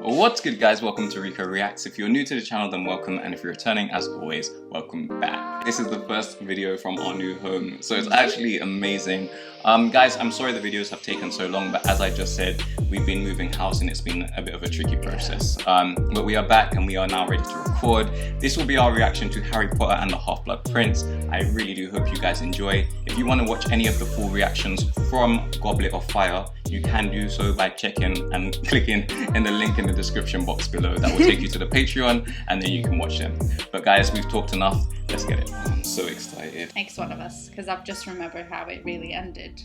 What's good, guys? Welcome to Rico Reacts. If you're new to the channel, then welcome, and if you're returning, as always, welcome back. This is the first video from our new home, so it's actually amazing. Guys, I'm sorry the videos have taken so long, but as I just said, we've been moving house and it's been a bit of a tricky process. But we are back and we are now ready to record. This will be our reaction to Harry Potter and the Half-Blood Prince. I really do hope you guys enjoy. If you want to watch any of the full reactions from Goblet of Fire, you can do so by checking and clicking in the link in the description box below. That will take you to the Patreon and then you can watch them. But guys, we've talked enough. Let's get it. I'm so excited. Makes one of us, because I've just remembered how it really ended.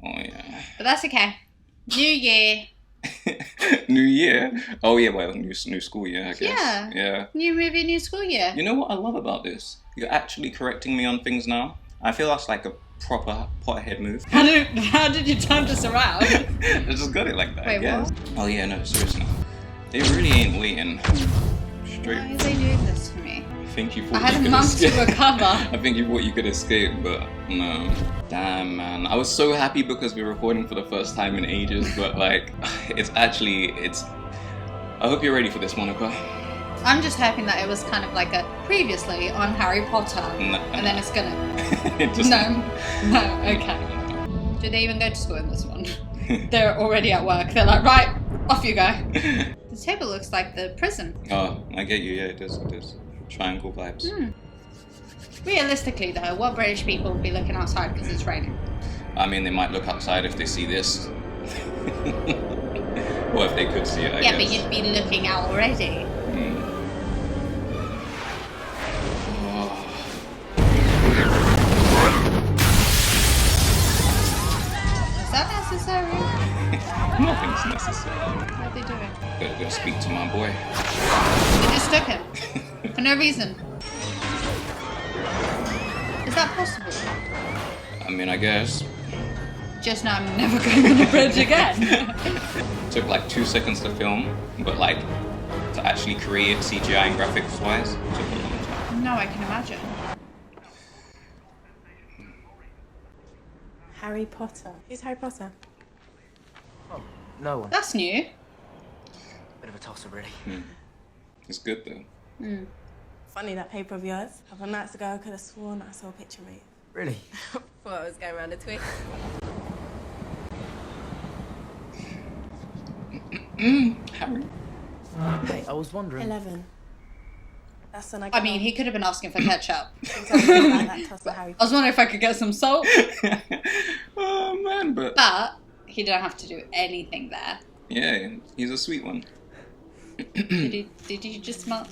Oh yeah. But that's okay. New year. New year? Oh yeah, well, new school year, I guess. Yeah. Yeah. New movie, new school year. You know what I love about this? You're actually correcting me on things now. I feel that's like a proper Potterhead move. How did you turn this around? I just got it like that, Wait, I guess. what? Oh yeah, no, seriously. They really ain't waiting. Straight. Why are they doing this to me? I think you thought I had you a could month to escape. recover. I think you thought you could escape, but no. Damn, man. I was so happy because we're recording for the first time in ages, but like, I hope you're ready for this, Monica. I'm just hoping that it was kind of like a previously on Harry Potter, and then it's gonna... No, okay. Do they even go to school in this one? They're already at work. They're like, right, off you go. The table looks like the prison. Oh, I get you. Yeah, it does. Triangle vibes. Realistically though, what British people would be looking outside because it's raining? I mean, they might look outside if they see this. Or if they could see it, I guess. Yeah, but you'd be looking out already. Is that necessary? Nothing's necessary. What are they doing? Gotta go speak to my boy. They just took him. For no reason. Is that possible? I mean, I guess. Just now I'm never going on the bridge again. Took like 2 seconds to film, but like to actually create CGI and graphics wise, took a long time. No, I can imagine. Harry Potter. Who's Harry Potter? Oh, no one. That's new. Bit of a tosser, really. It's good though. Funny, that paper of yours. A couple nights ago, I could have sworn I saw a picture of you. Really? Thought I was going around a tweet. Harry. Hey, I was wondering. 11. That's when I mean, he could have been asking for ketchup. that toss of Harry I was wondering if I could get some salt. Oh man, but He didn't have to do anything there. yeah, he's a sweet one. Did you just smell?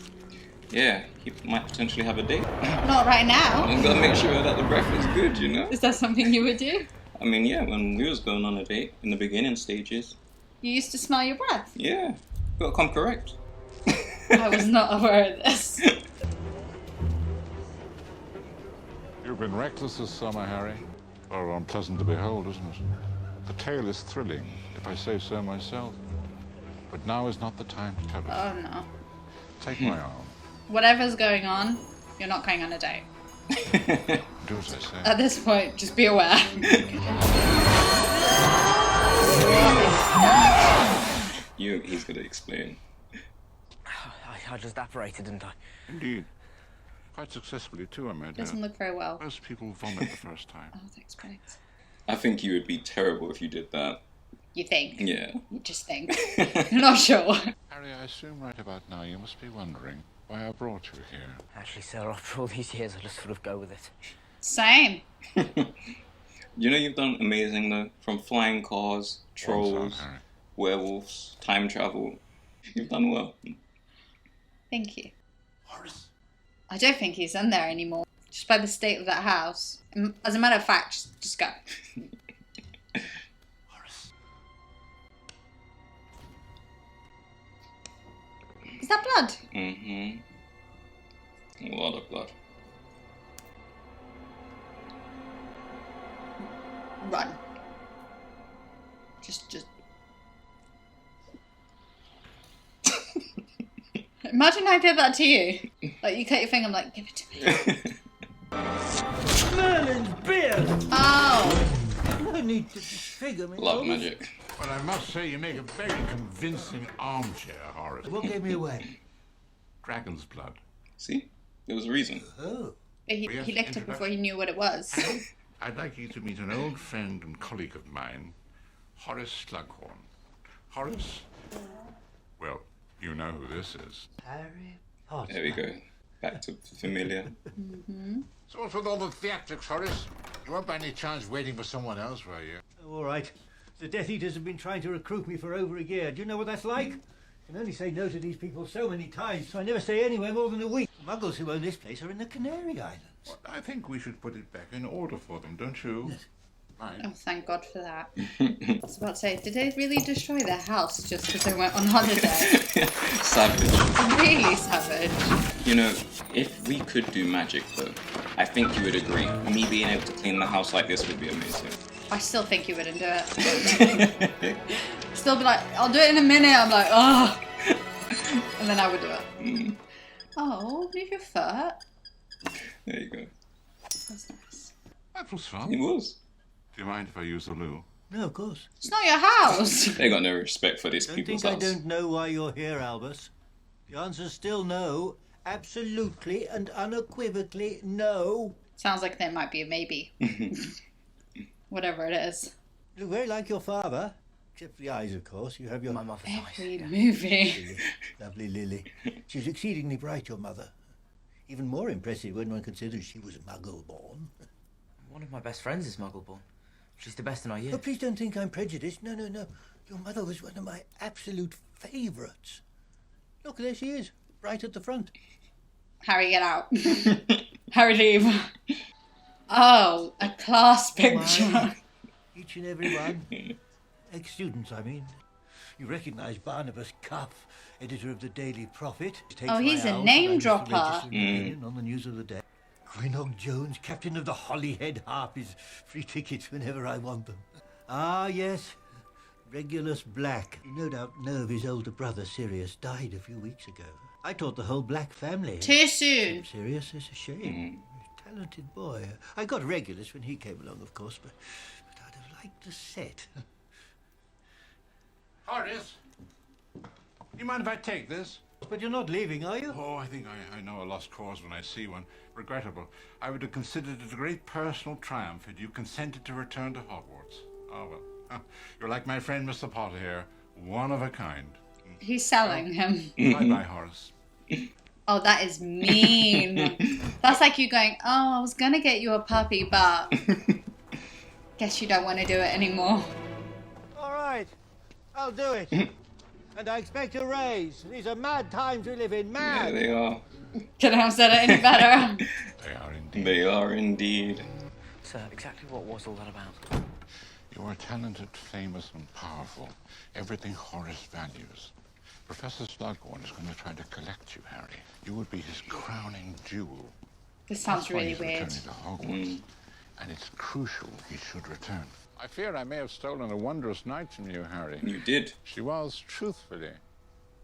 Yeah, he might potentially have a date. Not right now. I'm gonna make sure that the breath is good, you know? Is that something you would do? I mean, yeah, when we was going on a date in the beginning stages. You used to smell your breath. Yeah, gotta come correct. I was not aware of this. You've been reckless this summer, Harry. Rather unpleasant to behold, isn't it? The tale is thrilling, if I say so myself. But now is not the time to tell it. Oh no. Take my arm. Whatever's going on, you're not going on a date. Do as I say. At this point, just be aware. He's gonna explain. I just apparated, didn't I? Indeed. Quite successfully, too, I made Doesn't look very well. Most people vomit the first time. Oh, thanks, Phoenix. I think you would be terrible if you did that. You think? Yeah. You just think. You're not sure. Harry, I assume right about now you must be wondering why I brought you here. Actually, sir, after all these years, I just sort of go with it. Same. You know you've done amazing though. From flying cars, trolls, Well done, Harry. werewolves, time travel. You've done well. Thank you. Horace. I don't think he's in there anymore. Just by the state of that house. As a matter of fact, just go. Horace. Is that blood? Mm-hmm. A lot of blood. Run. Just. Imagine I did that to you. Like, you cut your finger, I'm like, give it to me. Merlin's beard! Oh! No need to disfigure me. Love Holmes. magic. But I must say you make a very convincing armchair, Horace. What gave me away? Dragon's blood. See? There was a reason. Oh. He Yes, licked it before he knew what it was. I'd like you to meet an old friend and colleague of mine, Horace Slughorn. Horace? Well, you know who this is. Harry Potter. There we go. Back to familiar. So what's with all the theatrics, Horace? You weren't by any chance waiting for someone else, were you? Oh, all right. The Death Eaters have been trying to recruit me for over a year. Do you know what that's like? I can only say no to these people so many times, so I never stay anywhere more than a week. The Muggles who own this place are in the Canary Islands. Well, I think we should put it back in order for them, don't you? Yes. Right. Oh, thank God for that. I was about to say, did they really destroy their house just because they went on holiday? Savage. Really savage. You know, if we could do magic though, I think you would agree. Me being able to clean the house like this would be amazing. I still think you wouldn't do it. Still be like, I'll do it in a minute. I'm like, oh. And then I would do it. Oh, move your foot. There you go. That's nice. That was fun. It was. Do you mind if I use the loo? No, of course. It's not your house. They got no respect for these Don't people's think I house. don't know why you're here, Albus. The answer's still no. Absolutely and unequivocally no. Sounds like there might be a maybe. Whatever it is. You look very like your father. Except for the eyes, of course. You have your... My mother's nice. Every movie. Lily. Lovely Lily. She's exceedingly bright, your mother. Even more impressive when one considers she was Muggle-born. One of my best friends is Muggle-born. She's the best in our year. Oh, please don't think I'm prejudiced. No, no, no. Your mother was one of my absolute favourites. Look, there she is, right at the front. Harry, get out. Harry, leave. Oh, a class picture. Mine. Each and every one. Ex-students, I mean. You recognise Barnabas Cuff, editor of the Daily Prophet. Takes Oh, he's my a owls name and I used to dropper. register an opinion on the news of the day. Greenock Jones, captain of the Holyhead Harpies. Free tickets whenever I want them. Ah, yes. Regulus Black. You no doubt know of his older brother, Sirius, died a few weeks ago. I taught the whole Black family. Too soon. Sirius is a shame. Talented boy. I got Regulus when he came along, of course, but I'd have liked the set. Horace? You mind if I take this? But you're not leaving, are you? Oh, I think I know a lost cause when I see one. Regrettable. I would have considered it a great personal triumph had you consented to return to Hogwarts. Oh, well. You're like my friend Mr. Potter here. One of a kind. He's selling him. Bye-bye, Horace. Oh, that is mean. That's like you going, oh, I was gonna get you a puppy, but guess you don't want to do it anymore. All right. I'll do it. And I expect a raise. These are mad times we live in. Yeah, Mad. they are. Could I have said it any better? They are indeed. They are indeed. So, exactly what was all that about? You are talented, famous, and powerful. Everything Horace values. Professor Slughorn is going to try to collect you, Harry. You would be his crowning jewel. This sounds That's why really he's weird. returning to Hogwarts. And it's crucial he should return. I fear I may have stolen a wondrous night from you, Harry. You did. She was, truthfully,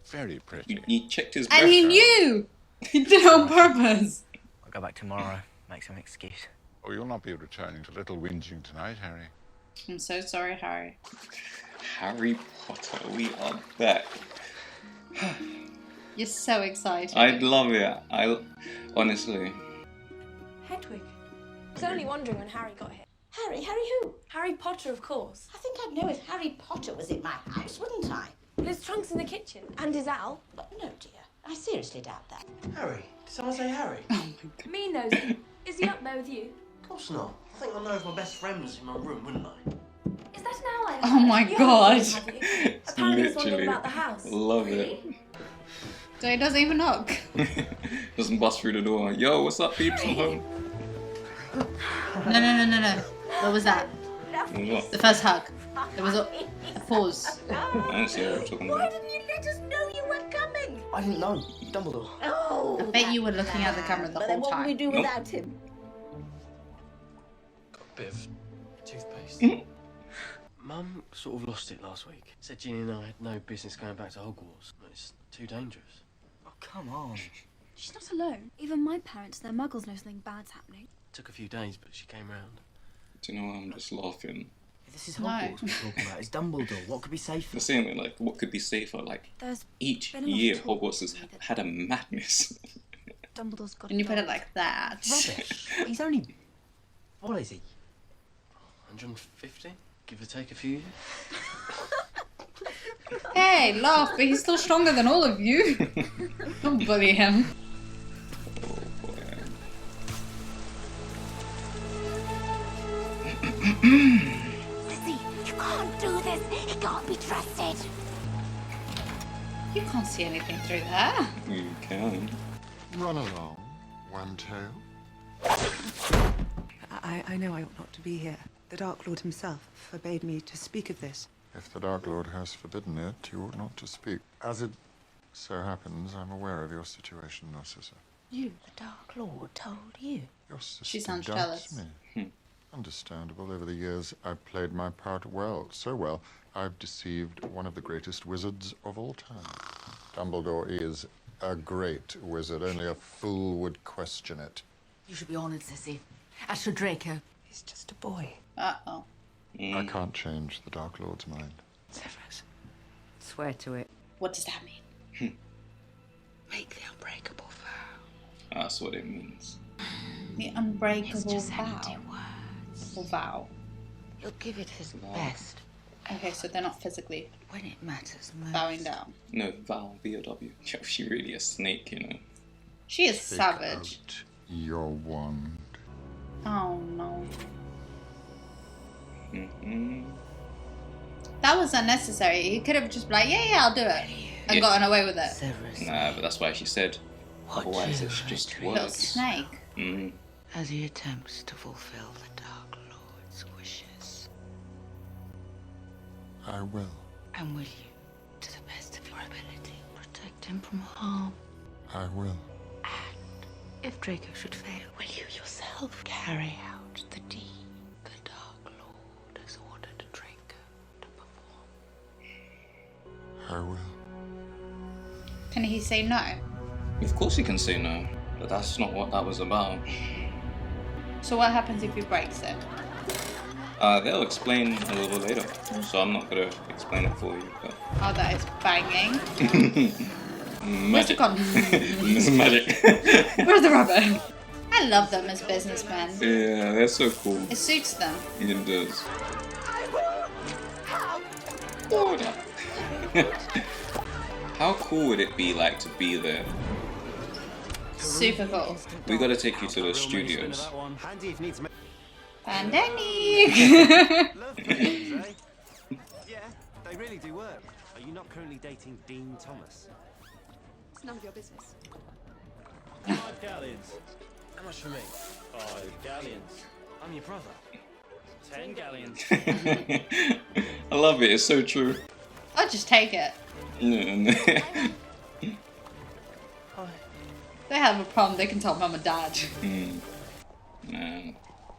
very pretty. He checked his And he breath out. knew! He did it on purpose. I'll go back tomorrow, make some excuse. Oh, you'll not be returning to little whinging tonight, Harry. I'm so sorry, Harry. Harry Potter, we are back. You're so excited. I love it. Honestly. Hedwig. I was only wondering when Harry got here. Harry? Harry who? Harry Potter, of course. I think I'd know if Harry Potter was in my house, wouldn't I? But his trunk's in the kitchen, and his owl. But no, dear. I seriously doubt that. Harry? Did someone say Harry? Me knows him. Is he up there with you? Of course not. I think I'd know if my best friend was in my room, wouldn't I? Is that an owl I Oh heard? my You God. haven't seen him, have you? Apparently he's wandering Literally. about the house. Love Really? it. So he doesn't even knock. Doesn't bust through the door. Yo, what's up, peeps? I'm home. No. What was that? What? The first hug. There was a pause. I don't see what I'm talking Why about. didn't you let us know you were coming? I didn't know. Dumbledore. Oh, I bet you were looking at the camera the but then whole what would we time. do Nope. without him? Got a bit of toothpaste. Mm. Mum sort of lost it last week. Said Ginny and I had no business going back to Hogwarts. It's too dangerous. Oh, come on. She's not alone. Even my parents, their muggles know something bad's happening. Took a few days, but she came round. Do you know what? I'm just laughing. This is No. Hogwarts we're talking about. It's Dumbledore. What could be safer? The same, like, what could be safer? Like, There's each been enough year talk Hogwarts has recently that had a madness. Dumbledore's got. When you put it like that. Rubbish. He's only... What is he? 150? Give or take a few years? Hey, laugh, but he's still stronger than all of you. Don't bully him. Oh boy. Lizzie, you can't do this. He can't be trusted. You can't see anything through there. You can. Run along, One Tail. I know I ought not to be here. The Dark Lord himself forbade me to speak of this. If the Dark Lord has forbidden it, you ought not to speak. As it so happens, I'm aware of your situation, Narcissa. You, the Dark Lord, told you. Your sister She sounds doubts jealous. me. Understandable. Over the years, I've played my part well. So well, I've deceived one of the greatest wizards of all time. Dumbledore is a great wizard. Only a fool would question it. You should be honoured, Sissy. As for Draco. He's just a boy. Uh-oh. I can't change the Dark Lord's mind. Severus, Swear to it. What does that mean? Make the unbreakable vow. That's what it means. The unbreakable It's just vow. empty words. Or vow. He'll give it his best Okay, so they're not physically when it matters most. bowing down. No, Val, V-O-W. She really a snake, you know. She is Take savage. out your wand. Oh no. Mm-hmm. That was unnecessary. He could have just been like, yeah, I'll do it. And Yeah. gotten away with it. Severus, Nah, but that's why she said. What Otherwise, you it's just retreat. Little words. snake. Mm. as he attempts to fulfill the Dark Lord's wishes. I will. And will you, to the best of your ability, protect him from harm? I will. If Draco should fail, will you yourself carry out the deed the Dark Lord has ordered Draco to perform? I will. Can he say no? Of course he can say no, but that's not what that was about. So what happens if he breaks it? They'll explain a little bit later, so I'm not gonna explain it for you. But Oh, that is banging. magic. Where's It's magic. Where's the rubber? I love them as businessmen. Yeah, they're so cool. It suits them. It does. How cool would it be like to be there? Super cool. We gotta take you to the studios. Pandemic! Yeah, they really do work. Are you not currently dating Dean Thomas? It's none of your business. 5 galleons. How much for me? 5 galleons. I'm your brother. 10 galleons. I love it, it's so true. I'll just take it. They have a problem, they can tell mum and dad. Man.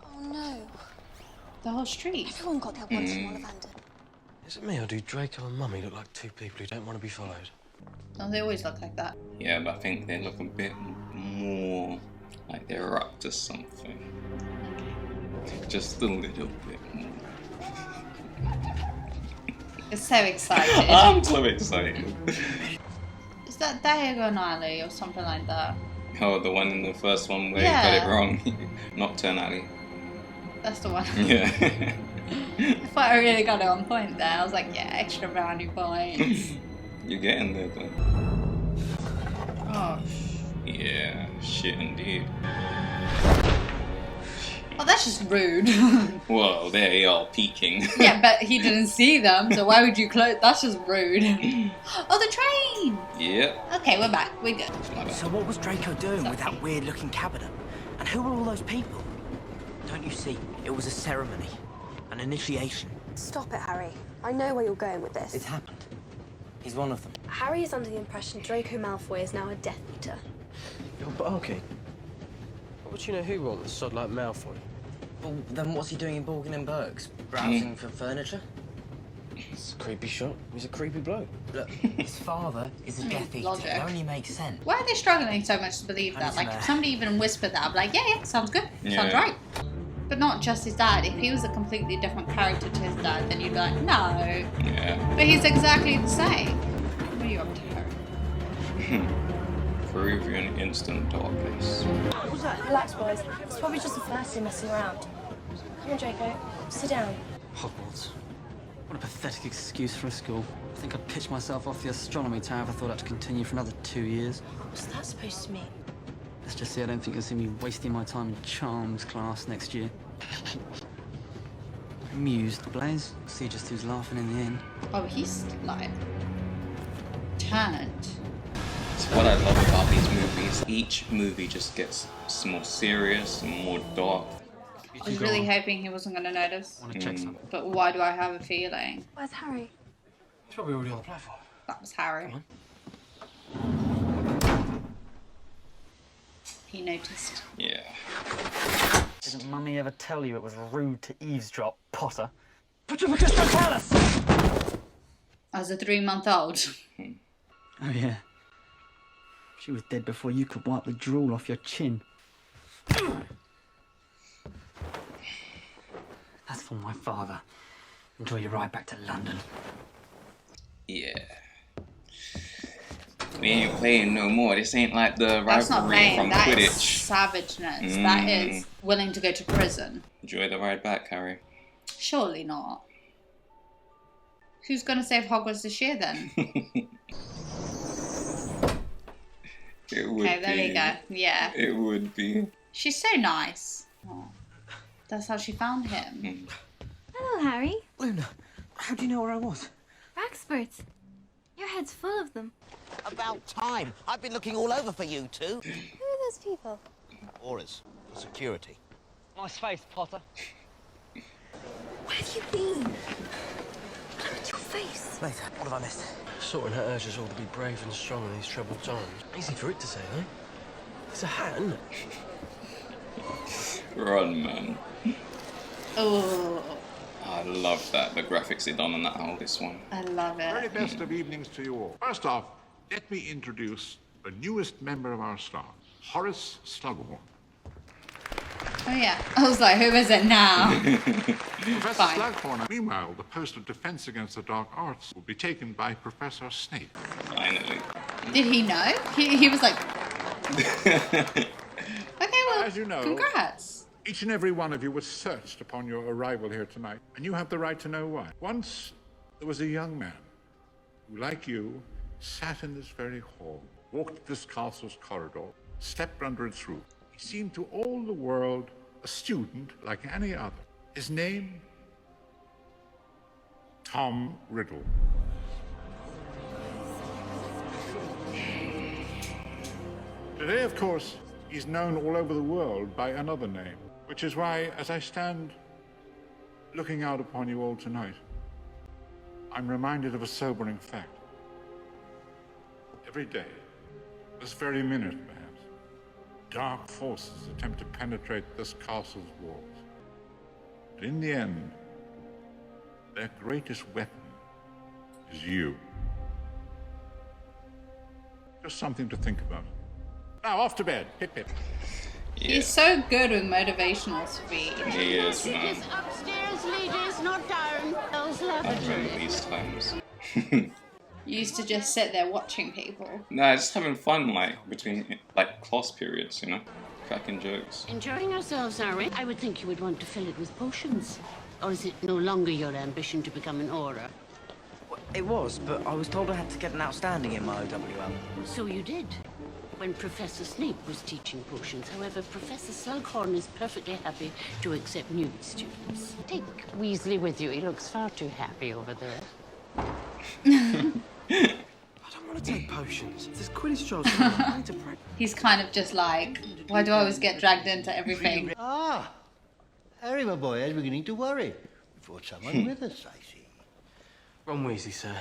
Oh no. The whole street. Everyone got their ones from Ollivander. Is it me or do Draco and Mummy look like two people who don't want to be followed? No, they always look like that. Yeah, but I think they look a bit more like they're up to something. Just a little bit more. It's so excited. I'm so excited. Is that Diagon Alley or something like that? Oh, the one in the first one where Yeah. you got it wrong. Nocturne Alley. That's the one. Yeah. I thought I really got it on point there. I was like, yeah, extra brownie points. You're getting there though. Oh, Yeah, shit indeed. oh, that's just rude. Well, they are peeking. Yeah, but he didn't see them, so why would you close? That's just rude. Oh, the train! Yep. Okay, we're back. We're good. So what was Draco doing with that weird-looking cabinet? And who were all those people? Don't you see? It was a ceremony. An initiation. Stop it, Harry. I know where you're going with this. It's happened. He's one of them. Harry is under the impression Draco Malfoy is now a Death Eater. You're Barky. What would you know who wants a sod like Malfoy? Well, then what's he doing in Borgin and Burke's? Browsing for furniture? It's a creepy shot. He's a creepy bloke. Look, his father is a Death Eater. logic. It only makes sense. Why are they struggling so much to believe that? Like, if somebody even whispered that, I'd be like, yeah, yeah, sounds good. Sounds Yeah. right. But not just his dad. If he was a completely different character to his dad, then you'd be like, no. Yeah. But he's exactly the same. What are you up to, Harry? Peruvian instant darkness. What's that? Relax, boys. It's probably just the first year messing around. Come on, Draco. Sit down. Hogwarts. What a pathetic excuse for a school. I think I'd pitch myself off the astronomy tower if I thought I'd continue for another 2 years. What's that supposed to mean? Let's just say I don't think you'll see me wasting my time in charms class next year. Amused, Blaze. See just who's laughing in the end. Oh, he's like turned. It's what I love about these movies. Each movie just gets more serious and more dark. I was really hoping he wasn't going to notice. But why do I have a feeling? Where's Harry? He's probably already on the platform. That was Harry. He noticed. Yeah. Didn't Mummy ever tell you it was rude to eavesdrop, Potter? Put your Crystal Palace! As a 3-month-old. Oh yeah. She was dead before you could wipe the drool off your chin. That's for my father. Enjoy your ride back to London. Yeah. We ain't playing no more. This ain't like the That's not rivalry playing. from That is Quidditch. savageness. That is willing to go to prison. Enjoy the ride back, Harry. Surely not. Who's going to save Hogwarts this year then? It would Okay, there be. we go. Yeah. It would be. She's so nice. Oh, that's how she found him. Hello, Harry. Luna, how do you know where I was? Experts. Your head's full of them. About time. I've been looking all over for you two. Who are those people? Auras, for security. Nice face, Potter. Where have you been? Look at your face. Later, what have I missed? Sorting out urges all to be brave and strong in these troubled times. Easy for it to say, though. It's a hat, isn't it? Run, man. Oh, I love that. The graphics they done on that owl, this one. I love Very it. best of evenings to you all. First off, let me introduce the newest member of our staff, Horace Slughorn. Oh yeah. I was like, who is it now? Professor Fine. Slughorn. Meanwhile, the post of Defense Against the Dark Arts will be taken by Professor Snape. Finally. Did he know? He was like, okay, well, As you know, congrats. each and every one of you was searched upon your arrival here tonight, and you have the right to know why. Once there was a young man who, like you, sat in this very hall, walked this castle's corridor, stepped under its roof. He seemed to all the world a student like any other. His name, Tom Riddle. Today, of course, he's known all over the world by another name, which is why, as I stand looking out upon you all tonight, I'm reminded of a sobering fact. Every day, this very minute perhaps, dark forces attempt to penetrate this castle's walls. But in the end, their greatest weapon is you. Just something to think about. Now, off to bed. Pip, pip. He's so good with motivational speech. He is, man. Upstairs, ladies, not down. Those I remember these times. You used to just sit there watching people. Nah, just having fun, like, between, like, class periods, you know? Cracking jokes. Enjoying ourselves, are we? I would think you would want to fill it with potions. Or is it no longer your ambition to become an aura? It was, but I was told I had to get an outstanding in my OWL. So you did. When Professor Snape was teaching potions. However, Professor Slughorn is perfectly happy to accept new students. Take Weasley with you. He looks far too happy over there. I don't want to take potions. This Quidditch job's I need to practice. He's kind of just like, why do I always get dragged into everything? Ah, Harry, my boy, I was beginning to worry. We brought someone with us, I see. Ron Weasley, sir.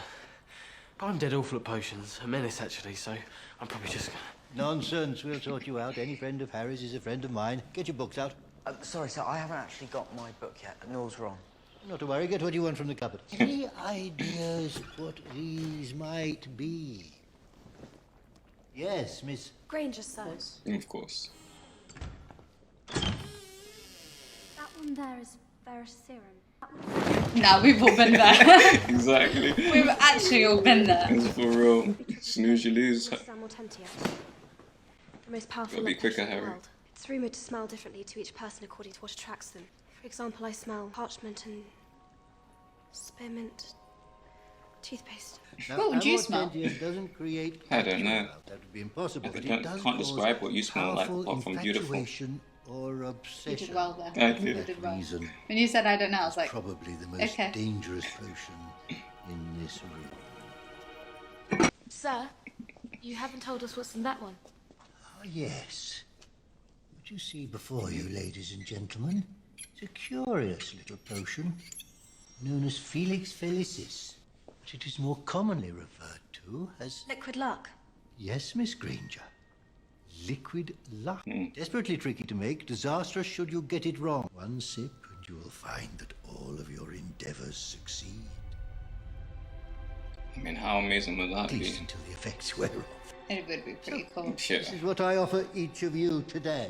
But I'm dead awful at potions. A menace, actually, so I'm probably just gonna... Nonsense, we'll sort you out. Any friend of Harry's is a friend of mine. Get your books out. Sorry, sir, I haven't actually got my book yet. Nor's wrong. Not to worry, get what you want from the cupboard. Any ideas what these might be? Yes, Miss... Granger, sir. Of course. That on there is Veracerium. Now we've all been there. Exactly. We've actually all been there. It's for real. Snooze, you lose. Samortentia. The most powerful Gotta be electrician quicker, in the Harry. world. It's rumoured to smell differently to each person according to what attracts them. For example, I smell parchment and spearmint toothpaste. What would you smell? Doesn't create I don't know. that would be impossible. I But don't- it does can't cause describe what you smell like powerful apart from beautiful. infatuation or You obsession. did well there. I did. You did well. Reason When you said I don't know, I was like, probably the most okay. dangerous potion in this room. Sir, you haven't told us what's in that one. Ah, yes. What you see before you, ladies and gentlemen, is a curious little potion known as Felix Felicis. But it is more commonly referred to as... Liquid luck. Yes, Miss Granger. Liquid luck. Desperately tricky to make, disastrous should you get it wrong. One sip and you will find that all of your endeavors succeed. I mean, how amazing would that At be? least until the effects wear off. It would be pretty cool. Yeah. This is what I offer each of you today.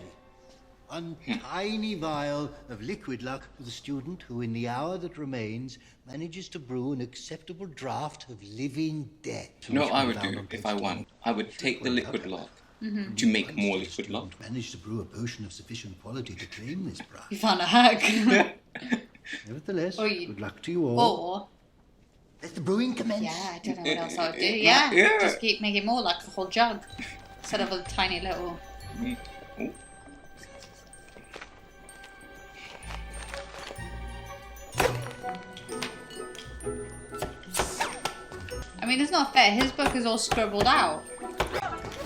One tiny vial of liquid luck for the student who, in the hour that remains, manages to brew an acceptable draught of living death. You know what I would do if I won? I would take the liquid luck to make more liquid luck. Manage to brew a potion of sufficient quality to claim this prize. You found a hack. Nevertheless, Or you- good luck to you all. Or, Let the brewing commence. yeah, I don't know what else I would do. Yeah, Yeah. just keep making more like a whole jug instead of a tiny little. Oh. I mean, it's not fair. His book is all scribbled out.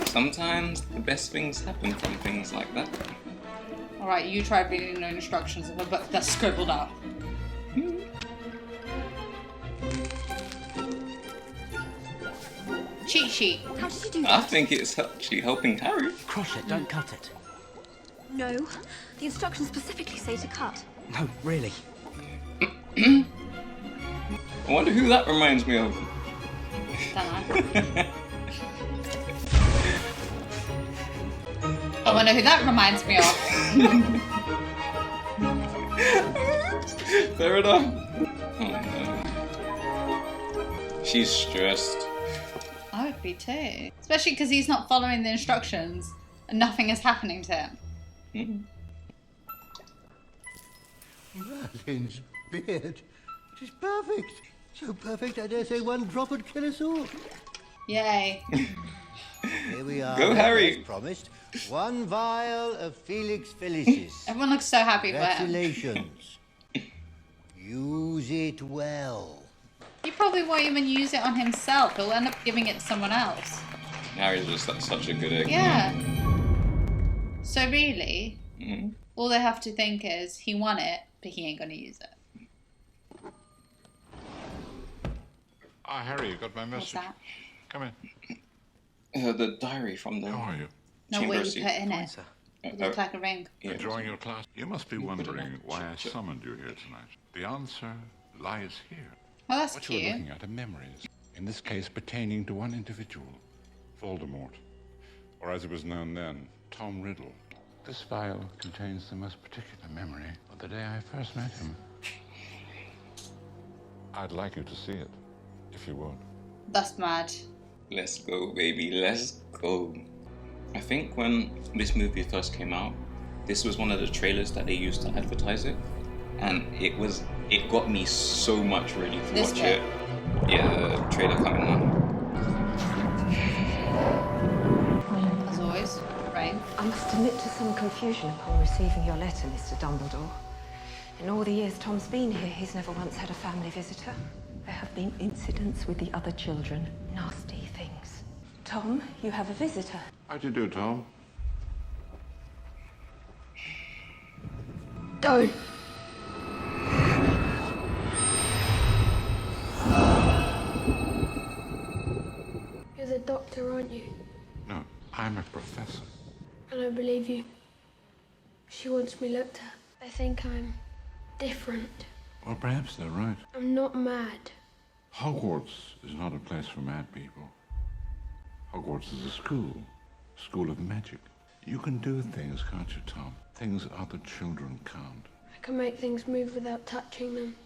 Sometimes the best things happen from things like that. All right, you try reading the instructions of a book that's scribbled out. Cheat sheet. How did you do I that? think it's actually helping Harry. Crush it, don't cut it. No. The instructions specifically say to cut. No, really. I wonder who that reminds me of. I wonder who that reminds me of. Fair enough. Oh no. She's stressed. I would be too. Especially because he's not following the instructions and nothing is happening to him. Merlin's beard. It is perfect. So perfect, I dare say one drop would kill us all. Yay. Here we are. Go, Harry. As promised. One vial of Felix Felicis. Everyone looks so happy for him. Congratulations. Use it well. He probably won't even use it on himself. He'll end up giving it to someone else. Harry's just such a good egg. Yeah. So really, all they have to think is he won it, but he ain't gonna use it. Ah, Harry, you got my What's message? that? Come in. The diary from the. How are you? No, Chamber what of you put Secrets. in it. It looks like a ring. Enjoying your class? You must be wondering why I summoned you here tonight. The answer lies here. Oh, that's What you're cute. looking at are memories, in this case pertaining to one individual, Voldemort, or as it was known then, Tom Riddle. This file contains the most particular memory of the day I first met him. I'd like you to see it, if you would. That's mad. Let's go, baby. Let's go. I think when this movie first came out, this was one of the trailers that they used to advertise it, and it got me so much ready to This watch bit? it. Yeah, the trailer coming on. As always, Rain. I must admit to some confusion upon receiving your letter, Mr. Dumbledore. In all the years Tom's been here, he's never once had a family visitor. There have been incidents with the other children. Nasty things. Tom, you have a visitor. How'd you do, Tom? Don't. You're the doctor, aren't you? No, I'm a professor. I don't believe you. She wants me looked at. They think I'm different. Well, perhaps they're right. I'm not mad. Hogwarts is not a place for mad people. Hogwarts is a school of magic. You can do things, can't you, Tom? Things other children can't. I can make things move without touching them.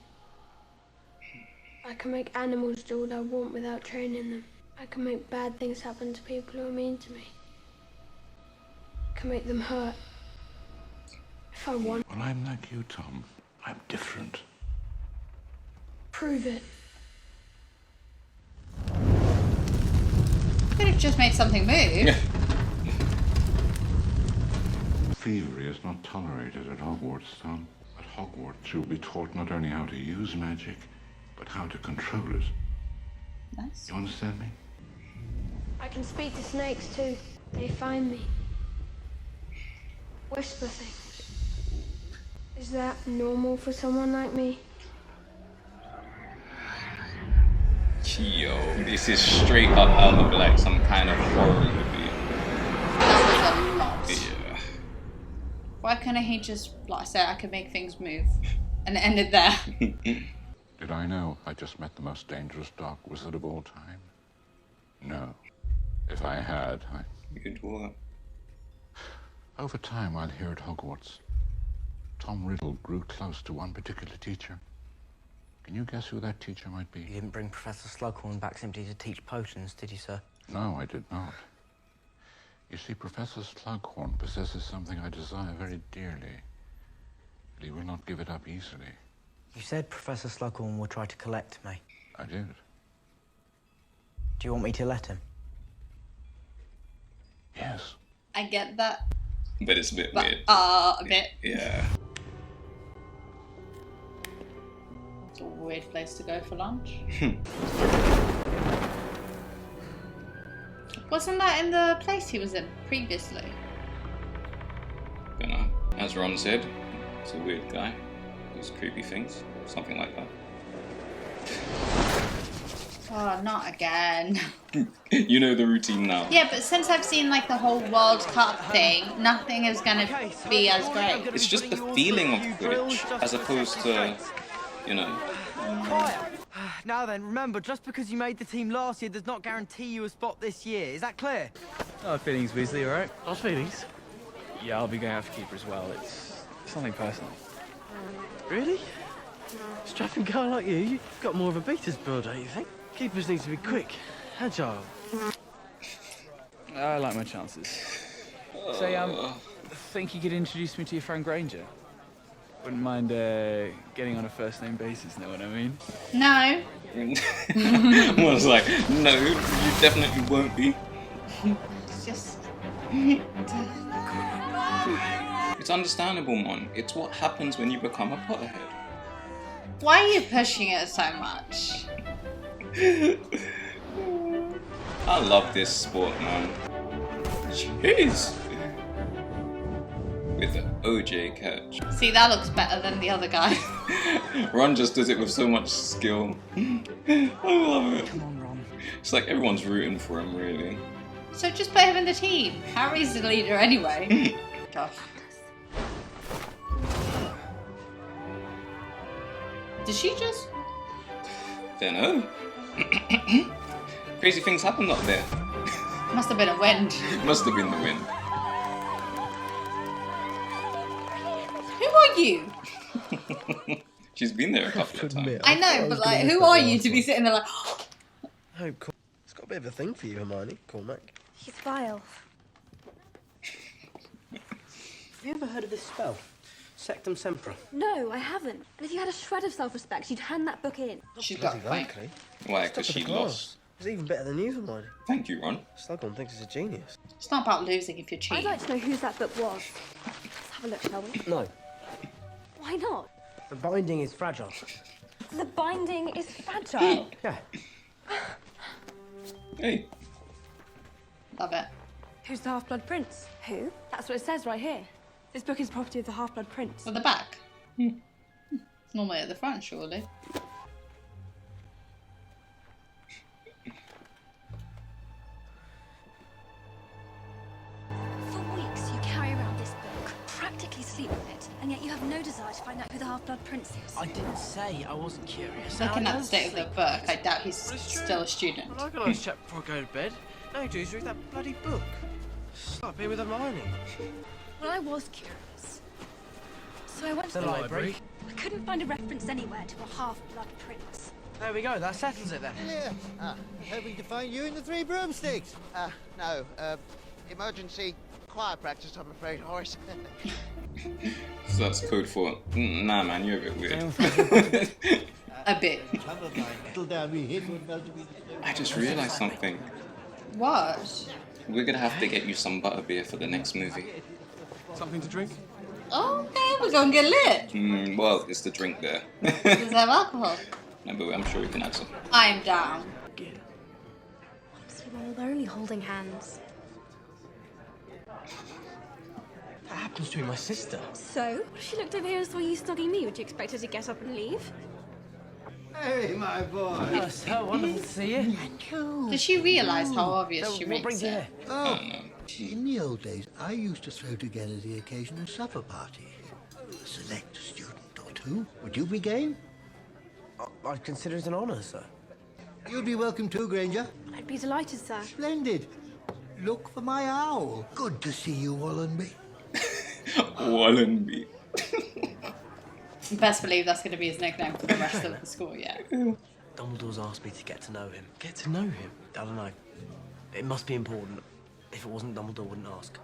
I can make animals do what I want without training them. I can make bad things happen to people who are mean to me. I can make them hurt. If I want. Well, I'm like you, Tom. I'm different. Prove it. Could have just made something move. Thievery is not tolerated at Hogwarts, Tom. At Hogwarts, you'll be taught not only how to use magic, but how to control it. Nice. You understand me? I can speak to snakes too. They find me. Whisper things. Is that normal for someone like me? Yo, this is straight up out of like some kind of horror movie. That was a lot. Yeah. Why couldn't he just like say I could make things move and it ended there? Did I know I just met the most dangerous dark wizard of all time? No. If I had, You'd what? Over time, while here at Hogwarts, Tom Riddle grew close to one particular teacher. Can you guess who that teacher might be? You didn't bring Professor Slughorn back simply to teach potions, did you, sir? No, I did not. You see, Professor Slughorn possesses something I desire very dearly, but he will not give it up easily. You said Professor Slughorn would try to collect me. I did. Do you want me to let him? Yes. I get that. But it's a bit weird. A bit. Yeah. It's a weird place to go for lunch. Wasn't that in the place he was in previously? Don't know. As Ron said, it's a weird guy. Does creepy things. Something like that. Oh, not again. You know the routine now. Yeah, but since I've seen like the whole World Cup thing, nothing is gonna be as great. It's just the feeling of Quidditch, as opposed to, you know. Quiet. Now then, remember, just because you made the team last year does not guarantee you a spot this year. Is that clear? Oh, feelings, Weasley, all right? Our feelings? Yeah, I'll be going out for keeper as well. It's something personal. Really? Strapping guy like you, you've got more of a beater's build, don't you think? Keepers need to be quick, agile. I like my chances. Say, think you could introduce me to your friend Granger? Wouldn't mind getting on a first name basis, know what I mean? No. I was like, no, you definitely won't be. It's just... It's understandable, Mon. It's what happens when you become a Potterhead. Why are you pushing it so much? I love this sport, man. Jeez. With the OJ catch. See, that looks better than the other guy. Ron just does it with so much skill. I love it. Come on, Ron. It's like everyone's rooting for him, really. So just put him in the team. Harry's the leader anyway. Gosh. Did she just? Don't know. Crazy things happened up there. Must have been a wind. Must have been the wind. Who are you? She's been there a couple of times. I know, but like, who are you to be sitting there like? Oh, cool. It's got a bit of a thing for you, Hermione. Cormac. He's vile. Have you ever heard of this spell? Sectum Sempra. No, I haven't. And if you had a shred of self-respect, you'd hand that book in. She's got likely. Why? Because she lost. It's even better than you, Hermione. Thank you, Ron. Slughorn thinks he's a genius. It's not about losing if you're cheating. I'd like to know whose that book was. Let's have a look, shall we? No. Why not? The binding is fragile. The binding is fragile. Yeah. Hey. Love it. Who's the Half-Blood Prince? Who? That's what it says right here. This book is property of the Half-Blood Prince. At the back? Normally at the front, surely. For weeks, you carry around this book, practically sleep with it, and yet you have no desire to find out who the Half-Blood Prince is. I didn't say I wasn't curious. Looking at the state of the book, I doubt he's still a student. Well, I got a nice chat before I go to bed. Now you do is read that bloody book. Stop here with Hermione. Well, I was curious. So I went The to library. I couldn't find a reference anywhere to a half-blood prince. There we go, that settles it then. Yeah. Hoping to find you in the Three Broomsticks. No. Emergency choir practice, I'm afraid, Horace. So that's code for, nah man, you're a bit weird. A bit. I just realised something. What? We're gonna have to get you some butterbeer for the next movie. Something to drink? Okay, we're gonna get lit. Well, it's the drink there. Does it have alcohol? No, but I'm sure we can add some. I'm down. Honestly, well, they're only holding hands. That happens to be my sister. So? If she looked over here and saw you snugging me, would you expect her to get up and leave? Hey, my boy. Hello, sir. Wonderful to see you. Did she realise how obvious she What makes brings you it? here? Oh, in the old days, I used to throw together the occasional supper party. Select a student or two. Would you be game? I'd consider it an honour, sir. You'd be welcome too, Granger. I'd be delighted, sir. Splendid. Look for my owl. Good to see you, Wallenby. Wallenby. Best believe that's going to be his nickname for the rest of the school, yeah. Dumbledore's asked me to get to know him. Get to know him? I don't know. It must be important. If it wasn't, Dumbledore wouldn't ask.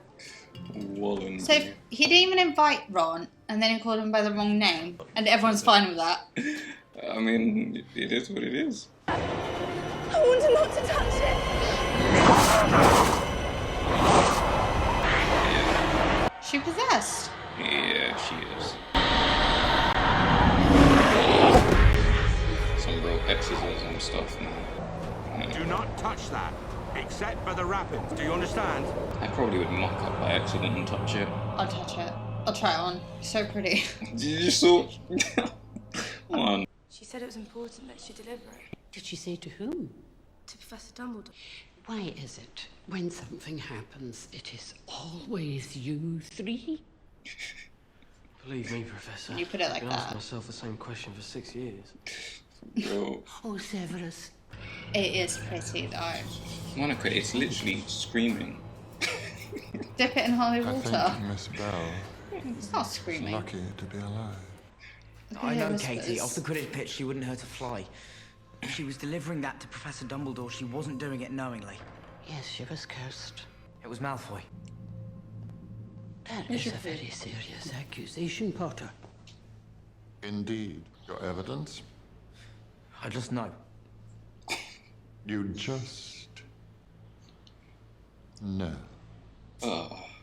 Wallenby. So he didn't even invite Ron, and then he called him by the wrong name, and everyone's fine with that. I mean, it is what it is. I want him not to touch it! She possessed. Yeah, she is. Some real exorcism stuff, man. Do not touch that, except for the wrappings. Do you understand? I probably would muck up by accident and touch it. I'll touch it. I'll try it on. It's so pretty. Did you saw? Come on. She said it was important that she deliver it. Did she say to whom? To Professor Dumbledore. Why is it when something happens, it is always you three? Believe me, Professor. You put it like I've been that. asking myself the same question for 6 years. Bro. Oh, Severus. It is pretty though. Monica, it's literally screaming. Dip it in holy I water. think Miss Bell It's not is screaming. lucky to be alive. I know, whispers. Katie. Off the Quidditch pitch, she wouldn't hurt a fly. If she was delivering that to Professor Dumbledore, she wasn't doing it knowingly. Yes, she was cursed. It was Malfoy. That is a very serious accusation, Potter. Indeed. Your evidence? I just know. You just know.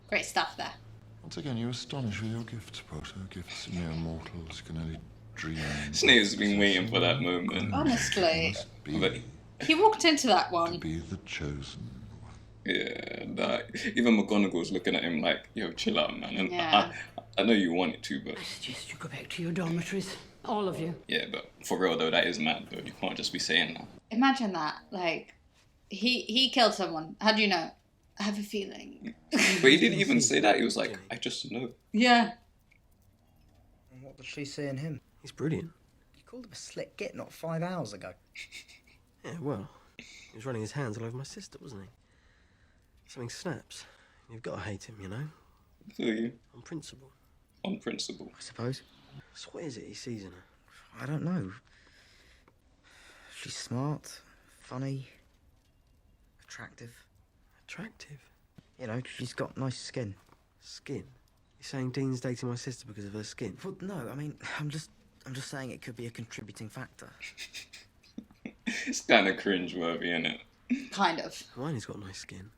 Great stuff there. Once again, you astonish with your gifts, Potter. Gifts mere mortals can only dream. Snape's been waiting for that moment. Honestly. But He walked into that one. be the chosen. yeah, that, even McGonagall's looking at him like, yo, chill out, man. And Yeah. I know you want it to, but I suggest you go back to your dormitories. All of you. yeah, but for real though, that is mad though. You can't just be saying that. Imagine that. Like, he killed someone. How do you know? I have a feeling. But he didn't even say that. He was like, I just know. Yeah. What did she say in him? He's brilliant. You called him a slick git not 5 hours ago. Yeah, well, he was running his hands all over my sister, wasn't he? Something snaps. You've got to hate him, you know? Do you? On principle. On principle. I suppose. So what is it he sees in her? I don't know. She's smart, funny, attractive. Attractive? You know, she's got nice skin. Skin? You're saying Dean's dating my sister because of her skin? Well, no, I mean, I'm just saying it could be a contributing factor. It's kind of cringe-worthy, isn't it? Kind of. Hermione's got nice skin.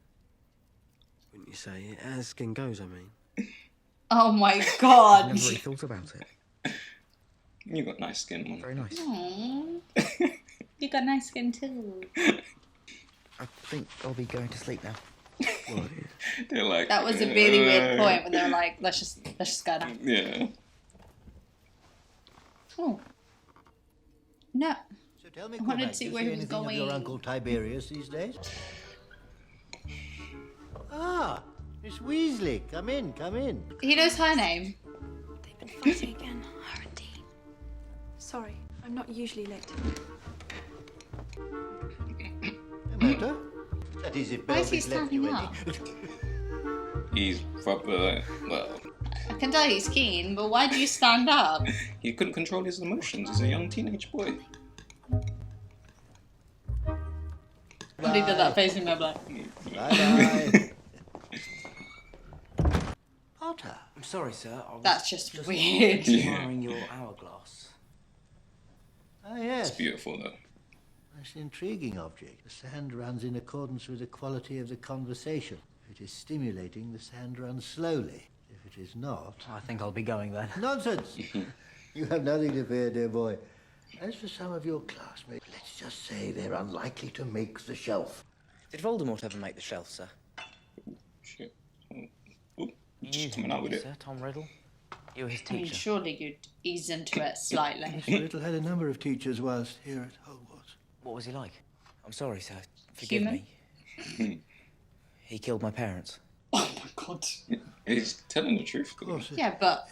Wouldn't you say? As skin goes, I mean. Oh my god. Never really thought about it. You got nice skin, man. Very nice. Aww. You got nice skin too. I think I'll be going to sleep now. They're like, That was a really weird point when they were like, let's just go now. Yeah. Oh. No. So tell me, I wanted Cormac, to see do you where see he was anything of your going. Uncle Tiberius these days? Ah, Miss Weasley, come in, come in. He knows her name. They've been fighting again, her and Dean. Sorry, I'm not usually late. No matter. That is if Why is he Belvin left you standing any. up? He's proper, well, I can tell he's keen, but why do you stand up? He couldn't control his emotions. He's a young teenage boy. When he did that face in my black. Bye-bye. Potter. I'm sorry, sir. I was That's just weird. admiring your hourglass. Ah, yes. It's beautiful, though. That's an intriguing object. The sand runs in accordance with the quality of the conversation. If it is stimulating, the sand runs slowly. If it is not... I think I'll be going then. Nonsense! You have nothing to fear, dear boy. As for some of your classmates, let's just say they're unlikely to make the shelf. Did Voldemort ever make the shelf, sir? Shit. Just coming out with it. Sir, Tom Riddle? You were his I mean, teacher. surely you'd ease into it slightly. Mr. Riddle had a number of teachers whilst here at Hogwarts. What was he like? I'm sorry, sir. Forgive me. He killed my parents. Oh my god. He's telling the truth. Of course. Yeah, but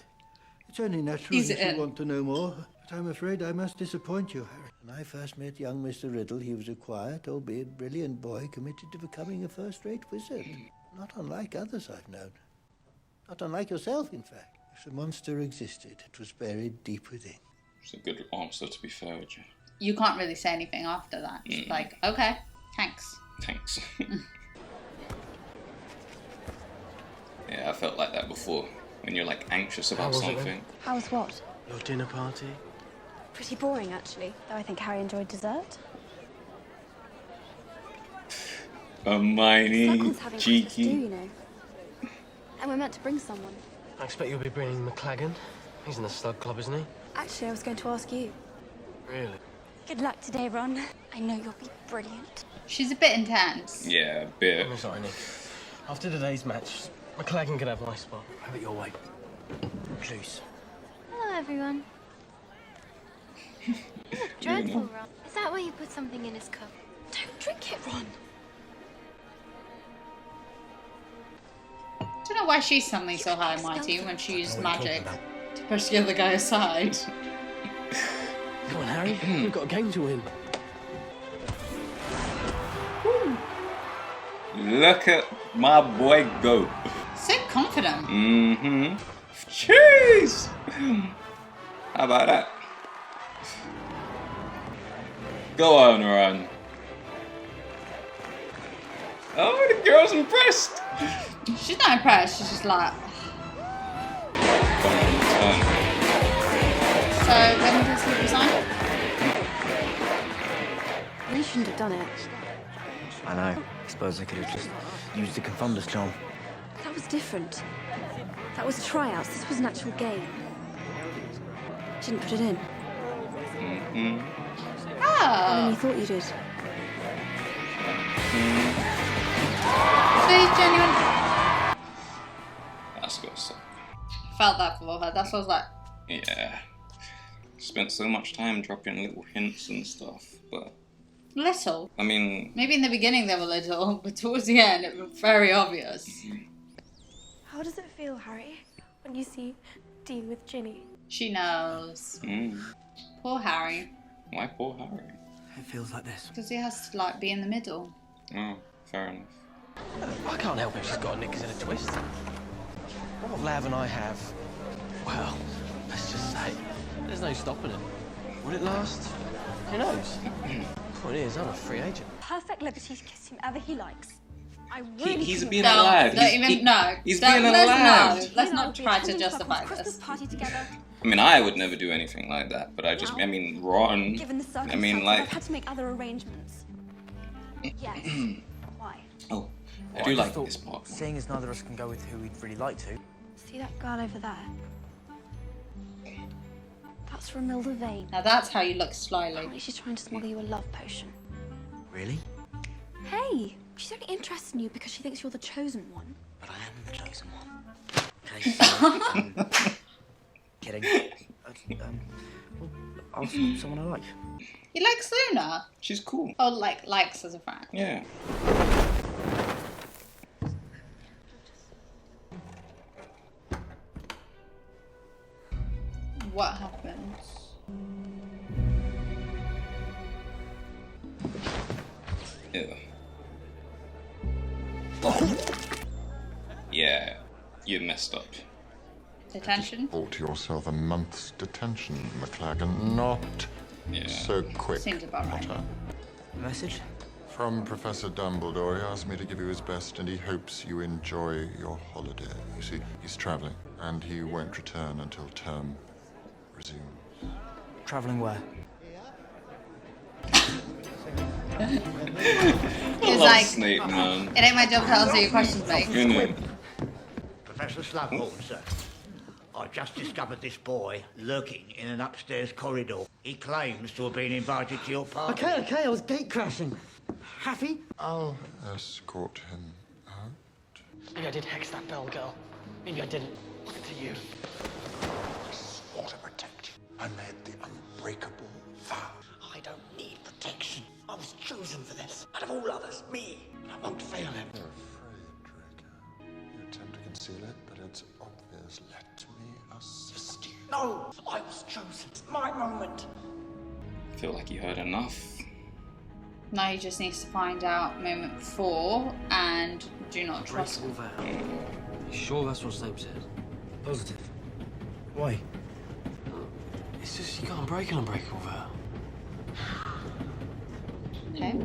It's only natural Ease you it should in. want to know more. But I'm afraid I must disappoint you, Harry. When I first met young Mr. Riddle, he was a quiet, albeit brilliant boy committed to becoming a first-rate wizard. Not unlike others I've known. Not unlike yourself, in fact. If the monster existed, it was buried deep within. It's a good answer, to be fair with you. you can't really say anything after that. Just like, okay, thanks. Thanks. Yeah, I felt like that before. When you're like anxious about something. How was what? Your dinner party? Pretty boring, actually. Though I think Harry enjoyed dessert. Hermione, Slughorn's having Christmas do, cheeky. you know. And we're meant to bring someone. I expect you'll be bringing McLagan. He's in the Slug Club, isn't he? Actually, I was going to ask you. Really? Good luck today, Ron. I know you'll be brilliant. She's a bit intense. Yeah, a bit. I'm sorry, Nick. After today's match, McLagan can have my spot. Have it your way. Please. Hello, everyone. You look dreadful, Ron. Is that why you put something in his cup? Don't drink it, Ron. I don't know why she's suddenly so high and mighty when she used magic to push the other guy aside. Come on, Harry. We've got a game to win. Look at my boy go. So confident. Mm-hmm. Jeez. How about that? Go on, Ron. Oh, the girl's impressed. She's not impressed, she's just like... So, when does he resign? You shouldn't have done it. I know. I suppose I could have just used the Confundus charm. That was different. That was tryouts. This was an actual game. Didn't put it in. Oh. I mean, you thought you did. So he's genuine. That's got suck. Felt that for her, that's what I was like. Yeah. Spent so much time dropping little hints and stuff, but... Little. I mean... Maybe in the beginning they were little, but towards the end it was very obvious. How does it feel, Harry, when you see Dean with Ginny? She knows. Poor Harry. Why poor Harry? It feels like this. Because he has to like be in the middle. Oh, fair enough. I can't help if she's got a knickers in a twist. What Lav and I have, well, let's just say, there's no stopping it. Will it last? Who knows? Point is, I'm a free agent. Perfect liberty to kiss whomever he likes. I He's being a lad. Don't even, no. He's being a lad. Let's not try to justify this. Party together. I mean, I would never do anything like that, but I mean, Ron. Given the I mean, like... I've had to make other arrangements. Yes. Why? Oh, I Well, do just like thought, this part. Seeing as neither of us can go with who we'd really like to. See that girl over there? That's Romilda Vane. Now that's how you look slyly. Apparently she's trying to smuggle you a love potion. Really? Hey, she's only interested in you because she thinks you're the chosen one. But I am the chosen one. Okay. Kidding. Well, I'll find someone I like. He likes Luna. She's cool. Oh, likes as a friend. Yeah. What happens? Ew. Yeah, you messed up. Detention? Bought yourself a month's detention, McLagan. Not so quick. Seems about right. Potter. Message? From Professor Dumbledore. He asked me to give you his best, and he hopes you enjoy your holiday. You see, he's traveling, and he won't return until term resumes. Traveling where? It's like, Snape, man. it ain't my job to answer your questions, mate. Professor Slughorn, sir. I just discovered this boy lurking in an upstairs corridor. He claims to have been invited to your party. Okay, I was gate crashing. Happy? I'll escort him out. Maybe I did hex that bell girl. Maybe I didn't. Look to you. I swore to protect you. I made the unbreakable vow. I don't need protection. I was chosen for this. Out of all others, me. And I won't fail him. You're afraid, Draco. You attempt to conceal it, but it's obvious. Let me assist you. No, I was chosen. It's my moment. I feel like you heard enough. Now he just needs to find out moment 4 and do not trust him. You sure that's what Snape said? Positive. Why? It's just you can't break an unbreakable vow. Okay.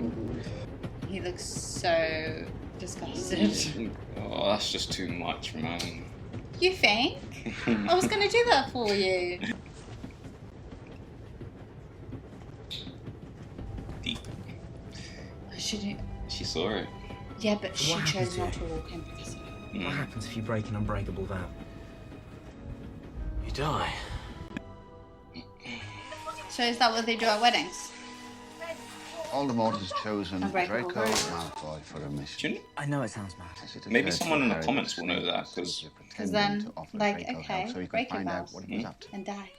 He looks so disgusted. Oh, that's just too much, man. You think? I was gonna do that for you. Deep. Shouldn't. She saw it. Yeah, but she What chose happened not to to walk in. Professor. What happens if you break an unbreakable vow? You die. So is that what they do at weddings? Voldemort has chosen Unbreakable Draco vow. Malfoy for a mission. I know it sounds mad. Maybe someone in the comments will know that, Because then, like, okay, breaking vows what he was up to. and die.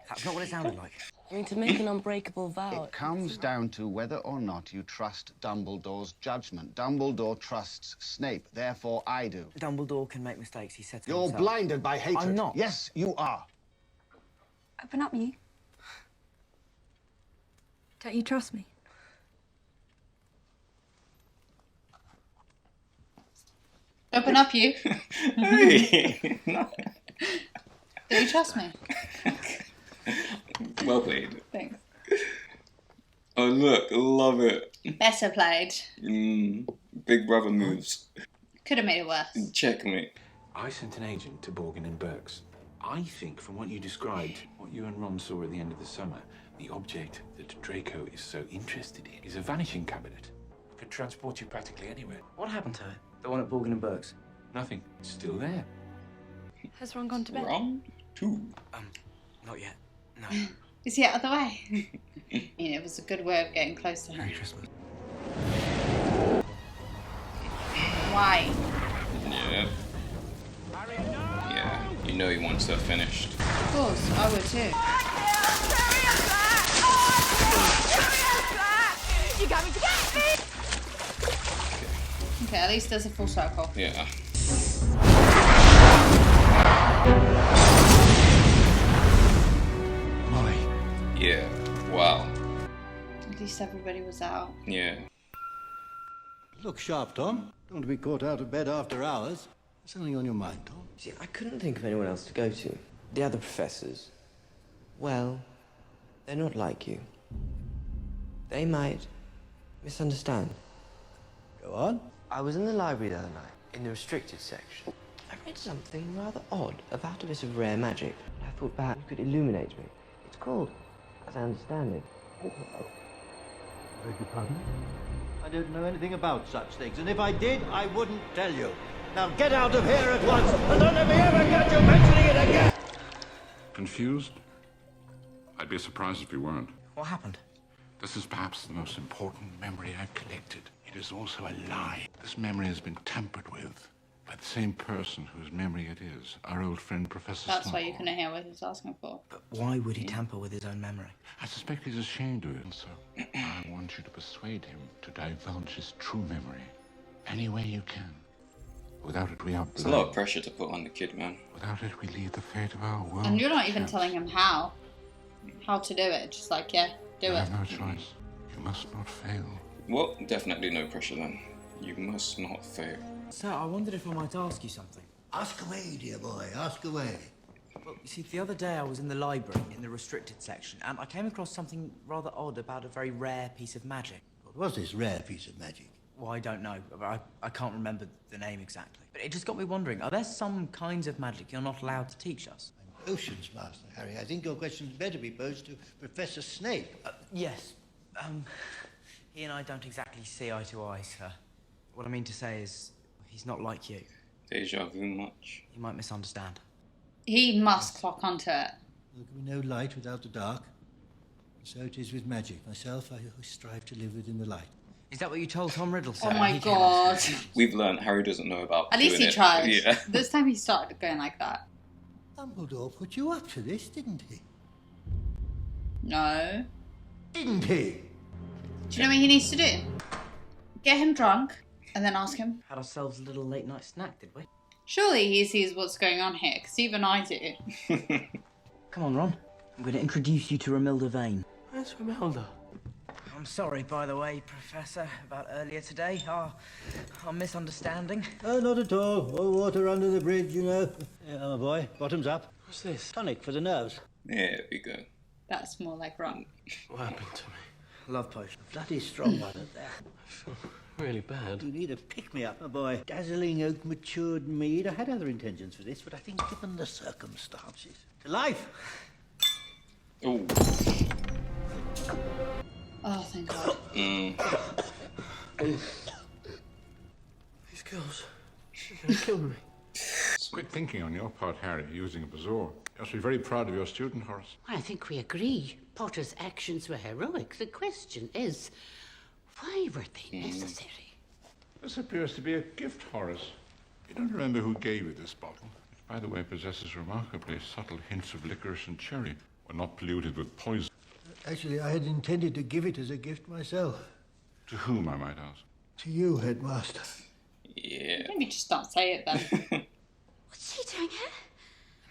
That's not what it sounded like. You mean to make an unbreakable vow? It comes down to whether or not you trust Dumbledore's judgment. Dumbledore trusts Snape, therefore I do. Dumbledore can make mistakes, he said so You're himself. blinded by hatred. I'm not. Yes, you are. Open up, you. Don't you trust me? Open up, you. Hey. No. Do you trust me? Well played. Thanks. Oh look, love it. Better played. Big brother moves. Could have made it worse. Checkmate. I sent an agent to Borgin and Burks. I think from what you described, what you and Ron saw at the end of the summer, the object that Draco is so interested in is a vanishing cabinet. It could transport you practically anywhere. What happened to it? The one at Borgin and Burks? Nothing. It's still there. Has Ron gone to bed? Round 2. Not yet. No. Is he out of the way? I mean, it was a good way of getting close to him. Merry Christmas. Why? Yeah. Yeah, you know he wants her finished. Of course, I would too. You got me to get me! Okay, at least there's a full circle. Yeah. Molly. Yeah. Wow. At least everybody was out. Yeah. Look sharp, Tom. Don't want to be caught out of bed after hours. Something on your mind, Tom? See, I couldn't think of anyone else to go to. The other professors, well, they're not like you. They might misunderstand. Go on. I was in the library the other night, in the restricted section. I read something rather odd about a bit of rare magic. I thought perhaps you could illuminate me. It's called, as I understand it, Beg your pardon? I don't know anything about such things, and if I did, I wouldn't tell you. Now get out of here at once, and don't let me ever get you mentioning it again! Confused? I'd be surprised if you weren't. What happened? This is perhaps the most important memory I've collected. It is also a lie. This memory has been tampered with by the same person whose memory it is, our old friend Professor That's why Slughorn. you couldn't hear what he was asking for. But why would he tamper with his own memory? I suspect he's ashamed of it, so I want you to persuade him to divulge his true memory any way you can. Without it, we are It's a lot of pressure to put on the kid, man. Without it, we leave the fate of our world. And you're not even telling him how to do it. Just like, yeah, do You it. have no choice. You must not fail. Well, definitely no pressure then. You must not fail. Sir, I wondered if I might ask you something. Ask away, dear boy, ask away. Well, you see, the other day I was in the library, in the restricted section, and I came across something rather odd about a very rare piece of magic. What was this rare piece of magic? Well, I don't know. I can't remember the name exactly. But it just got me wondering, are there some kinds of magic you're not allowed to teach us? Potions, Master Harry. I think your question's better be posed to Professor Snape. Yes. He and I don't exactly see eye to eye, sir. What I mean to say is, he's not like you. Deja vu much. You might misunderstand. He must clock onto it. There can be no light without the dark. So it is with magic. Myself, I always strive to live within the light. Is that what you told Tom Riddle, sir? Oh my god. We've learned Harry doesn't know about At least doing he it. tried. Yeah. This time he started going like that. Dumbledore put you up to this, didn't he? No. Didn't he? Do you know what he needs to do? Get him drunk and then ask him. Had ourselves a little late night snack, did we? Surely he sees what's going on here, because even I do. Come on, Ron. I'm going to introduce you to Romilda Vane. Where's Romilda? I'm sorry, by the way, Professor, about earlier today. Our misunderstanding. Oh, not at all. All water under the bridge, you know. My boy, bottoms up. What's this? Tonic for the nerves. There we go. That's more like Ron. What happened to me? Love potion. Bloody strong one at that. I feel really bad. You need a pick-me-up, my boy. Dazzling oak matured mead. I had other intentions for this, but I think given the circumstances. To life! Oh. Oh, thank God. These girls, they're gonna kill me. Quick thinking on your part, Harry, using a bazour. You must be very proud of your student, Horace. I think we agree. Potter's actions were heroic. The question is, why were they necessary? This appears to be a gift, Horace. You don't remember who gave you this bottle? Which, by the way, possesses remarkably subtle hints of licorice and cherry, when not polluted with poison. Actually, I had intended to give it as a gift myself. To whom, I might ask? To you, Headmaster. Yeah. Maybe just don't say it then. What's she doing here?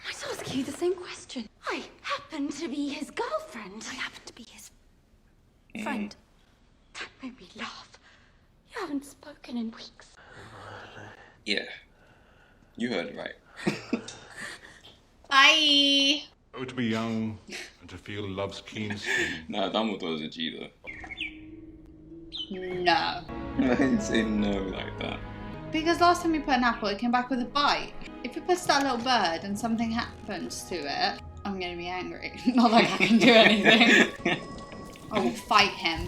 I might ask you the same question. I happen to be his girlfriend. I happen to be his friend. That made me laugh. You haven't spoken in weeks. Yeah. You heard it right. Bye. Oh, to be young and to feel love's keen sting. Nah, Dumbledore's a G though. No. I didn't say no like that. Because last time we put an apple, it came back with a bite. If you push that little bird and something happens to it, I'm gonna be angry. Not like I can do anything. I will fight him.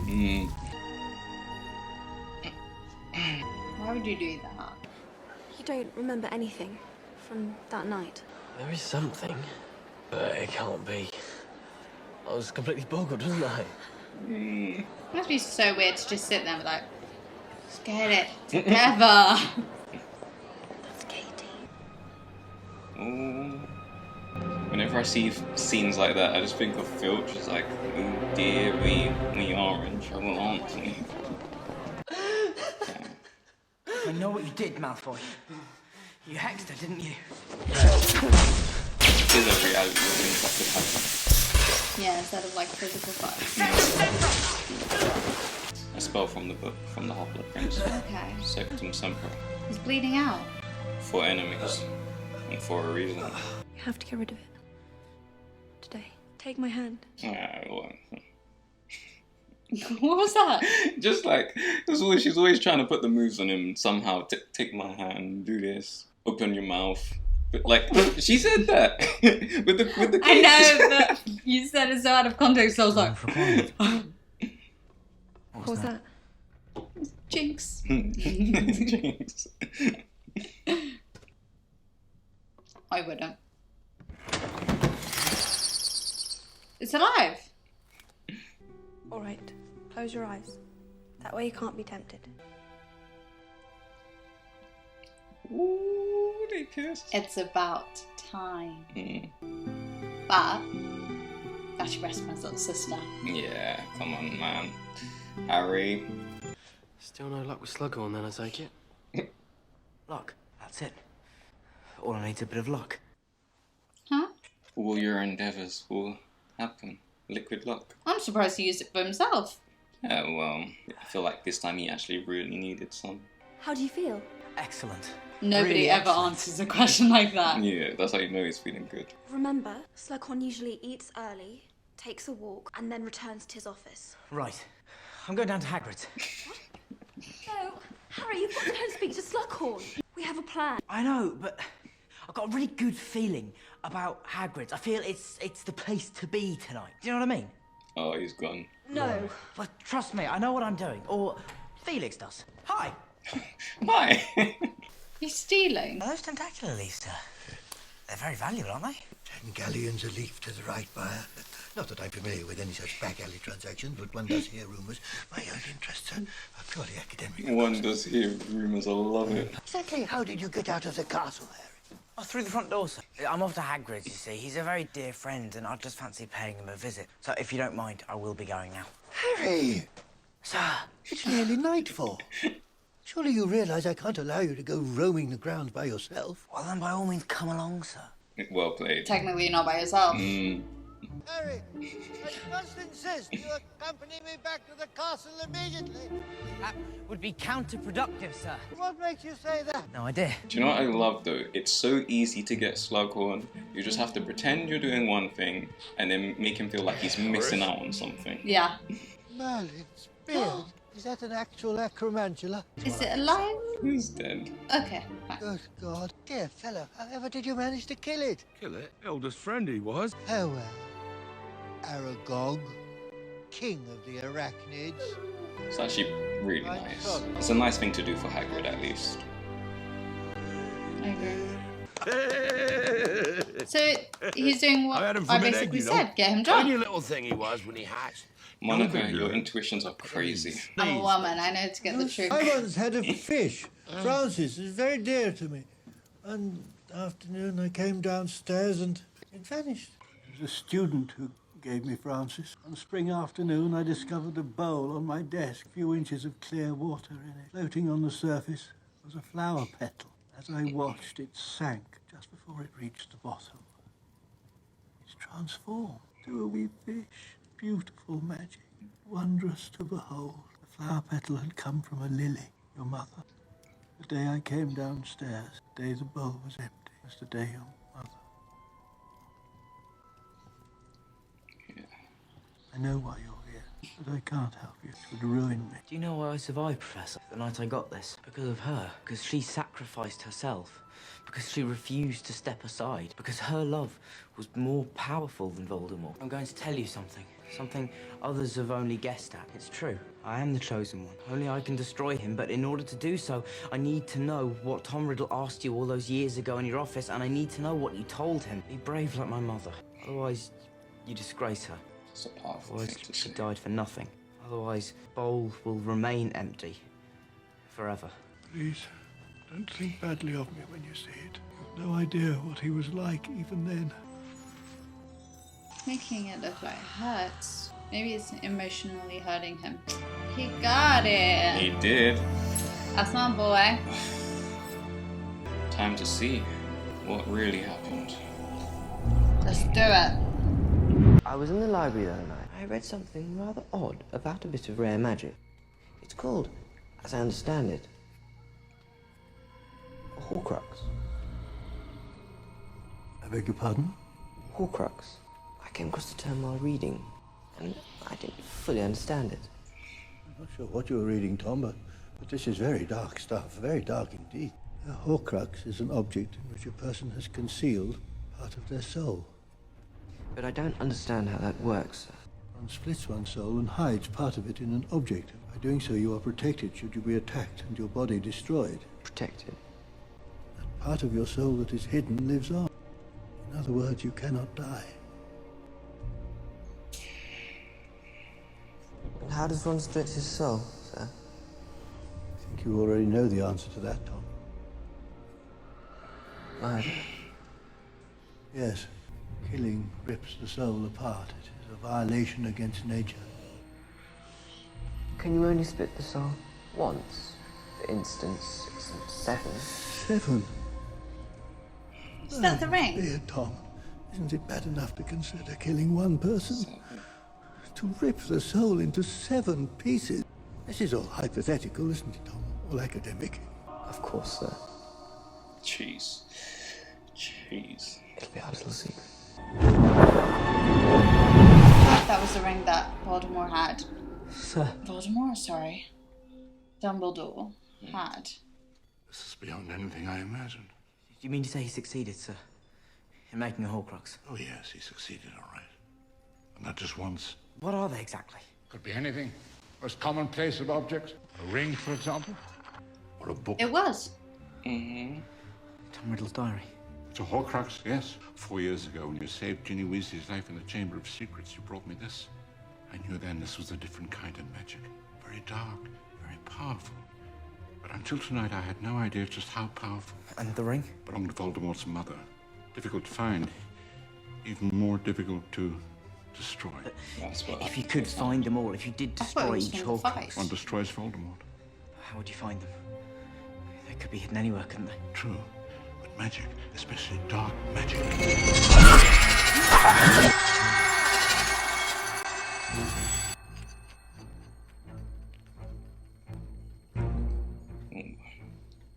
Why would you do that? You don't remember anything from that night? There is something, but it can't be. I was completely boggled, wasn't I? It must be so weird to just sit there and be like, let's get it together. That's Katie. Ooh. Whenever I see scenes like that, I just think of Filch. It's like, oh dear, we are in trouble, aren't we? I know what you did, Malfoy. You hexed her, didn't you? There's a reality of things that could happen. Yeah, instead of like physical fights. A spell from the book, from the Half-Blood Prince. Okay. Sectum Sempra. He's bleeding out. For enemies. And for a reason. You have to get rid of it. Today. Take my hand. What was that? Just like, she's always trying to put the moves on him somehow. Take my hand, do this, open your mouth. But like, she said that with the I know, but you said it so out of context, so I was like, What was that? Jinx. Jinx. I wouldn't. It's alive. All right. Close your eyes. That way you can't be tempted. Ooh, they kissed. It's about time. But I should rest my little sister. Yeah, come on, man. Harry. Still no luck with Slughorn then, I take it? Luck. That's it. All I need's a bit of luck. Huh? All your endeavours will happen. Liquid luck. I'm surprised he used it for himself. Yeah, well, I feel like this time he actually really needed some. How do you feel? Excellent. Nobody Really ever excellent. answers a question like that. Yeah, that's how you know he's feeling good. Remember, Slughorn usually eats early, takes a walk, and then returns to his office. Right. I'm going down to Hagrid's. No, Harry, you've got to go and speak to Slughorn. We have a plan. I know, but I've got a really good feeling about Hagrid's. I feel it's the place to be tonight. Do you know what I mean? Oh, he's gone. No. Well, trust me, I know what I'm doing. Or Felix does. Hi. Hi. He's stealing. Are those tentacular leaves, sir? They're very valuable, aren't they? 10 galleons a leaf to the right buyer. Not that I'm familiar with any such back alley transactions, but one does hear rumours. My own interests are purely academic. One does hear rumours, I love it. Exactly how did you get out of the castle, Harry? Oh, through the front door, sir. I'm off to Hagrid's, you see. He's a very dear friend, and I just fancy paying him a visit. So if you don't mind, I will be going now. Harry! Sir! It's nearly nightfall. Surely you realise I can't allow you to go roaming the grounds by yourself? Well, then by all means, come along, sir. Well played. Technically, you're not by yourself. Harry, I must insist you accompany me back to the castle immediately. That would be counterproductive, sir. What makes you say that? No idea. Do you know what I love though? It's so easy to get Slughorn. You just have to pretend you're doing one thing and then make him feel like he's missing out on something. Yeah. Merlin's beard? Is that an actual acromantula? Is it alive? He's dead. Okay, fine. Good God. Dear fellow, however did you manage to kill it? Kill it? Eldest friend he was. Oh well. Aragog, king of the arachnids. It's actually really nice. It's a nice thing to do for Hagrid at least. I agree. So he's doing what I basically said. Get him drunk. Tiny little thing he was when he hatched. Monica, your intuitions are crazy. I'm a woman. I know to get the truth. I once had a fish. Francis is very dear to me. One afternoon I came downstairs and it vanished. It was a student who gave me Francis. On a spring afternoon I discovered a bowl on my desk, a few inches of clear water in it. Floating on the surface was a flower petal. As I watched, it sank just before it reached the bottom. It's transformed to a wee fish. Beautiful magic, wondrous to behold. The flower petal had come from a lily, your mother. The day I came downstairs, the day the bowl was empty, was the day your mother. Yeah. I know why you're here, but I can't help you. It would ruin me. Do you know why I survived, Professor? The night I got this. Because of her. Because she sacrificed herself. Because she refused to step aside. Because her love was more powerful than Voldemort. I'm going to tell you something. Something others have only guessed at. It's true. I am the chosen one. Only I can destroy him, but in order to do so, I need to know what Tom Riddle asked you all those years ago in your office, and I need to know what you told him. Be brave like my mother. Otherwise, you disgrace her. It's a powerful Otherwise, thing to she say. died for nothing. Otherwise, Bowl will remain empty. Forever. Please, don't think badly of me when you see it. You've no idea what he was like even then. Making it look like it hurts. Maybe it's emotionally hurting him. He got it. He did. That's my boy. Time to see what really happened. Let's do it. I was in the library the other night. I read something rather odd about a bit of rare magic. It's called, as I understand it, a Horcrux. I beg your pardon? Horcrux. I came across the term while reading, and I didn't fully understand it. I'm not sure what you're reading, Tom, but this is very dark stuff, very dark indeed. A Horcrux is an object in which a person has concealed part of their soul. But I don't understand how that works. One splits one's soul and hides part of it in an object. By doing so, you are protected should you be attacked and your body destroyed. Protected? That part of your soul that is hidden lives on. In other words, you cannot die. And how does one split his soul, sir? I think you already know the answer to that, Tom. Murder? Yes. Killing rips the soul apart. It is a violation against nature. Can you only split the soul once? For instance, 6 and 7? 7? Is that the ring? Dear Tom, isn't it bad enough to consider killing one person? To rip the soul into 7 pieces? This is all hypothetical, isn't it, Tom? All academic. Of course, sir. Jeez. Jeez. It'll be our little secret. That was the ring that Voldemort had. Sir. Voldemort, sorry. Dumbledore had. This is beyond anything I imagined. Do you mean to say he succeeded, sir? In making a Horcrux? Oh, yes, he succeeded, all right. And not just once. What are they exactly? Could be anything. Most commonplace of objects. A ring, for example. Or a book. It was. Tom Riddle's diary. It's a Horcrux, yes. 4 years ago, when you saved Ginny Weasley's life in the Chamber of Secrets, you brought me this. I knew then this was a different kind of magic. Very dark, very powerful. But until tonight, I had no idea just how powerful. And the ring? Belonged to Voldemort's mother. Difficult to find. Even more difficult to destroy. If you could find them all, if you did destroy each Horcrux. One destroys Voldemort. How would you find them? They could be hidden anywhere, couldn't they? True. But magic, especially dark magic.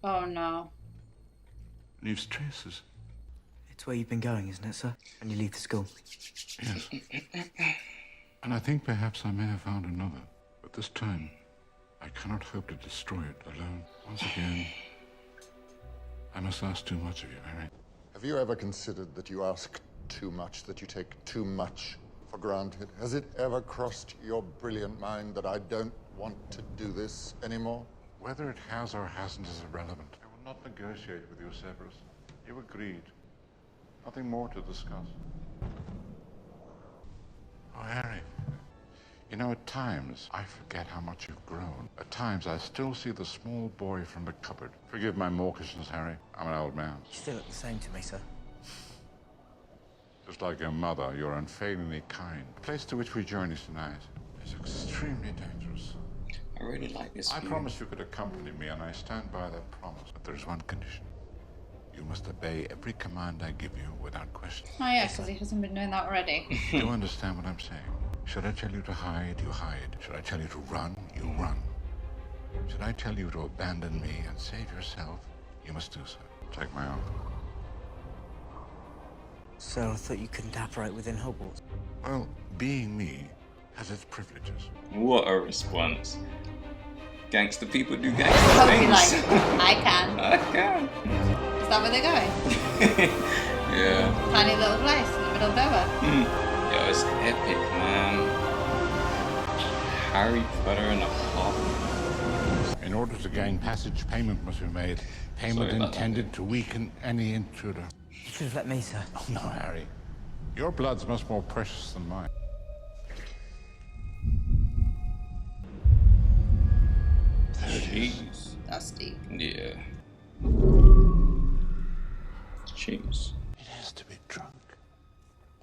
Oh no. Leaves traces. It's where you've been going, isn't it, sir? When you leave the school. Yes. And I think perhaps I may have found another. But this time, I cannot hope to destroy it alone. Once again, I must ask too much of you, Harry. Have you ever considered that you ask too much, that you take too much for granted? Has it ever crossed your brilliant mind that I don't want to do this anymore? Whether it has or hasn't is irrelevant. I will not negotiate with you, Severus. You agreed. Nothing more to discuss. Oh, Harry. You know, at times, I forget how much you've grown. At times, I still see the small boy from the cupboard. Forgive my mawkishness, Harry. I'm an old man. You still look the same to me, sir. Just like your mother, you're unfailingly kind. The place to which we journey tonight is extremely dangerous. I really like this I view. promised you could accompany me, and I stand by that promise. But there's one condition. You must obey every command I give you without question. Oh yeah, because he hasn't been doing that already. Do you understand what I'm saying? Should I tell you to hide, you hide. Should I tell you to run, you run. Should I tell you to abandon me and save yourself, you must do so. Take my oath. So I thought you couldn't operate within Hogwarts. Well, being me has its privileges. What a response. Gangster people do gangster Probably things. like, I can. I can. Is that where they're going? Yeah. Tiny little place in the middle of nowhere. Yo, it's epic, man. Harry Potter and the Hogwarts. In order to gain passage, payment must be made. Payment intended to weaken any intruder. You could have let me, sir. Oh, no, Harry. Your blood's much more precious than mine. Jeez. That's deep. Yeah. Jeez. It has to be drunk.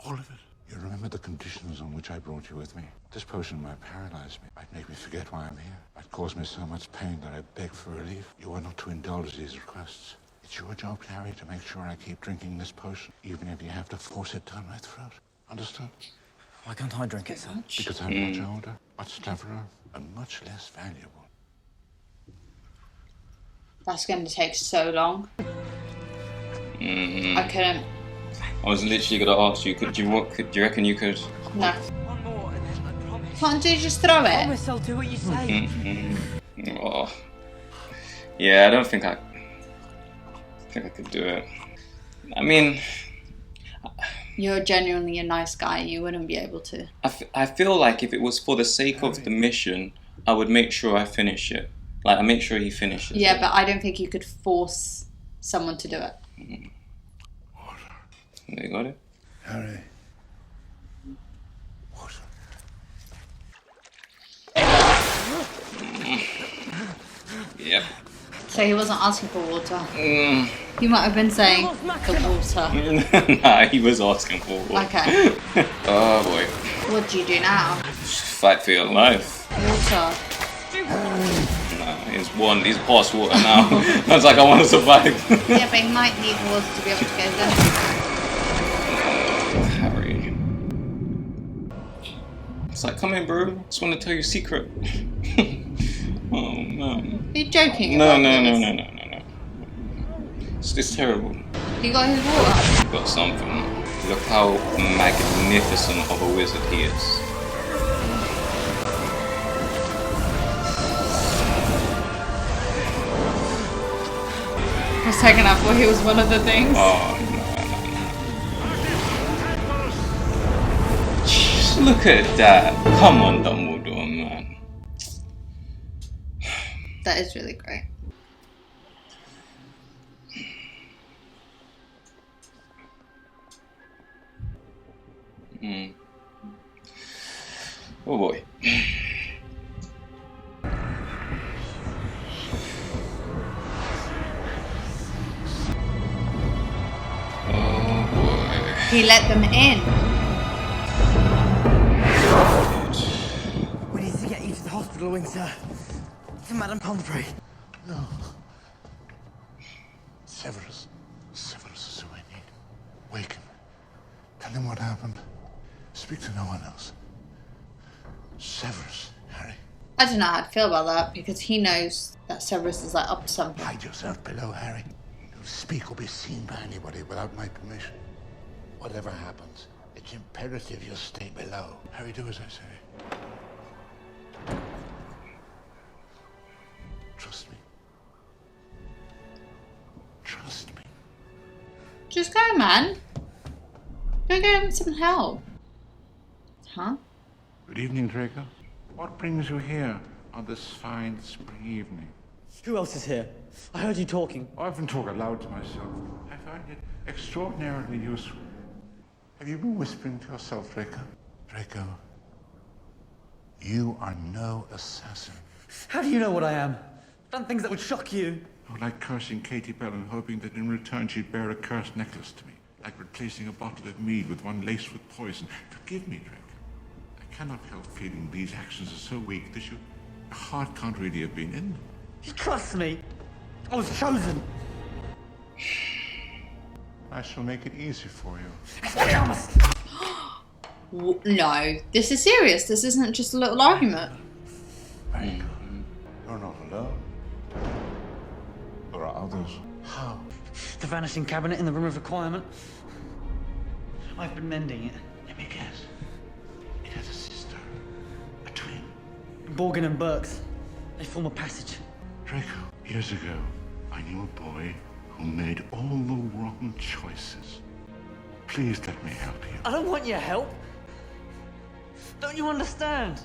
All of it. You remember the conditions on which I brought you with me? This potion might paralyze me. Might make me forget why I'm here. Might cause me so much pain that I beg for relief. You are not to indulge these requests. It's your job, Harry, to make sure I keep drinking this potion, even if you have to force it down my throat. Understood? Why can't I drink it, sir? Because I'm much older, much cleverer, and much less valuable. That's going to take so long. I couldn't. I was literally gonna ask you, could you reckon you could? No. Can't you just throw it? I promise I'll do what you say. Oh. Yeah, I don't think I could do it. I mean, You're genuinely a nice guy. You wouldn't be able to. I feel like if it was for the sake of the mission, I would make sure I finish it. Like, I make sure he finishes Yeah, it. but I don't think you could force someone to do it. They got it? Harry. Yep. So he wasn't asking for water. He might have been saying the water. Nah, he was asking for water. Okay. Oh boy. What do you do now? Fight for your life. Water. Nah, he's past water now. I was like, I want to survive. Yeah, but he might need water to be able to go there. Harry. It's like, come in, bro. I just want to tell you a secret. Oh, no. Are you joking? No. It's terrible. He got his water. He got something. Look how magnificent of a wizard he is. For a second I thought he was one of the things. Oh, no. Just look at that. Come on, Dumbledore, man. That is really great. Oh boy. Oh boy. He let them in. We need to get you to the hospital, Windsor. To Madame Pomfrey. No. Severus. Severus is who I need. Wake him. Tell him what happened. Speak to no one else. Severus, Harry. I don't know how to feel about that because he knows that Severus is like up to something. Hide yourself below, Harry. Don't speak or be seen by anybody without my permission. Whatever happens, it's imperative you stay below. Harry, do as I say. Trust me. Trust me. Just go, man. Go get him some help. Huh? Good evening, Draco. What brings you here on this fine spring evening? Who else is here? I heard you talking. I often talk aloud to myself. I find it extraordinarily useful. Have you been whispering to yourself, Draco? Draco, you are no assassin. How do you know what I am? I've done things that would shock you. Oh, like cursing Katie Bell and hoping that in return she'd bear a cursed necklace to me. Like replacing a bottle of mead with one laced with poison. Forgive me, Draco. I cannot help feeling these actions are so weak that your heart can't really have been in them. You trust me. I was chosen. I shall make it easy for you. No, this is serious. This isn't just a little argument. Very good. You're not alone. There are others. How? The vanishing cabinet in the room of requirement. I've been mending it. Let me guess. It has a sister. A twin. Borgin and Burks. They form a passage. Draco, years ago, I knew a boy who made all the wrong choices. Please let me help you. I don't want your help. Don't you understand?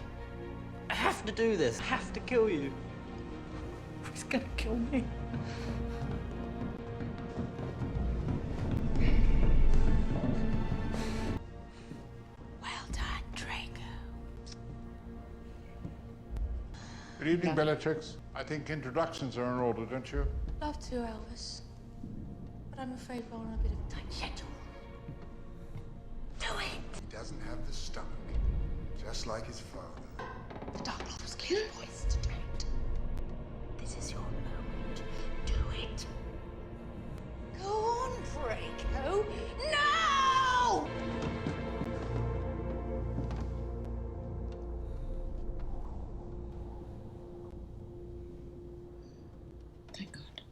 I have to do this. I have to kill you. He's gonna kill me. Well done, Draco. Good evening, Bellatrix. I think introductions are in order, don't you? Love to, Elvis. But I'm afraid we're on a bit of a tight schedule. Do it! He doesn't have the stomach, just like his father. The Dark Lord was clearly poised to do it. This is your moment. Do it. Go on, Draco. No! Thank God.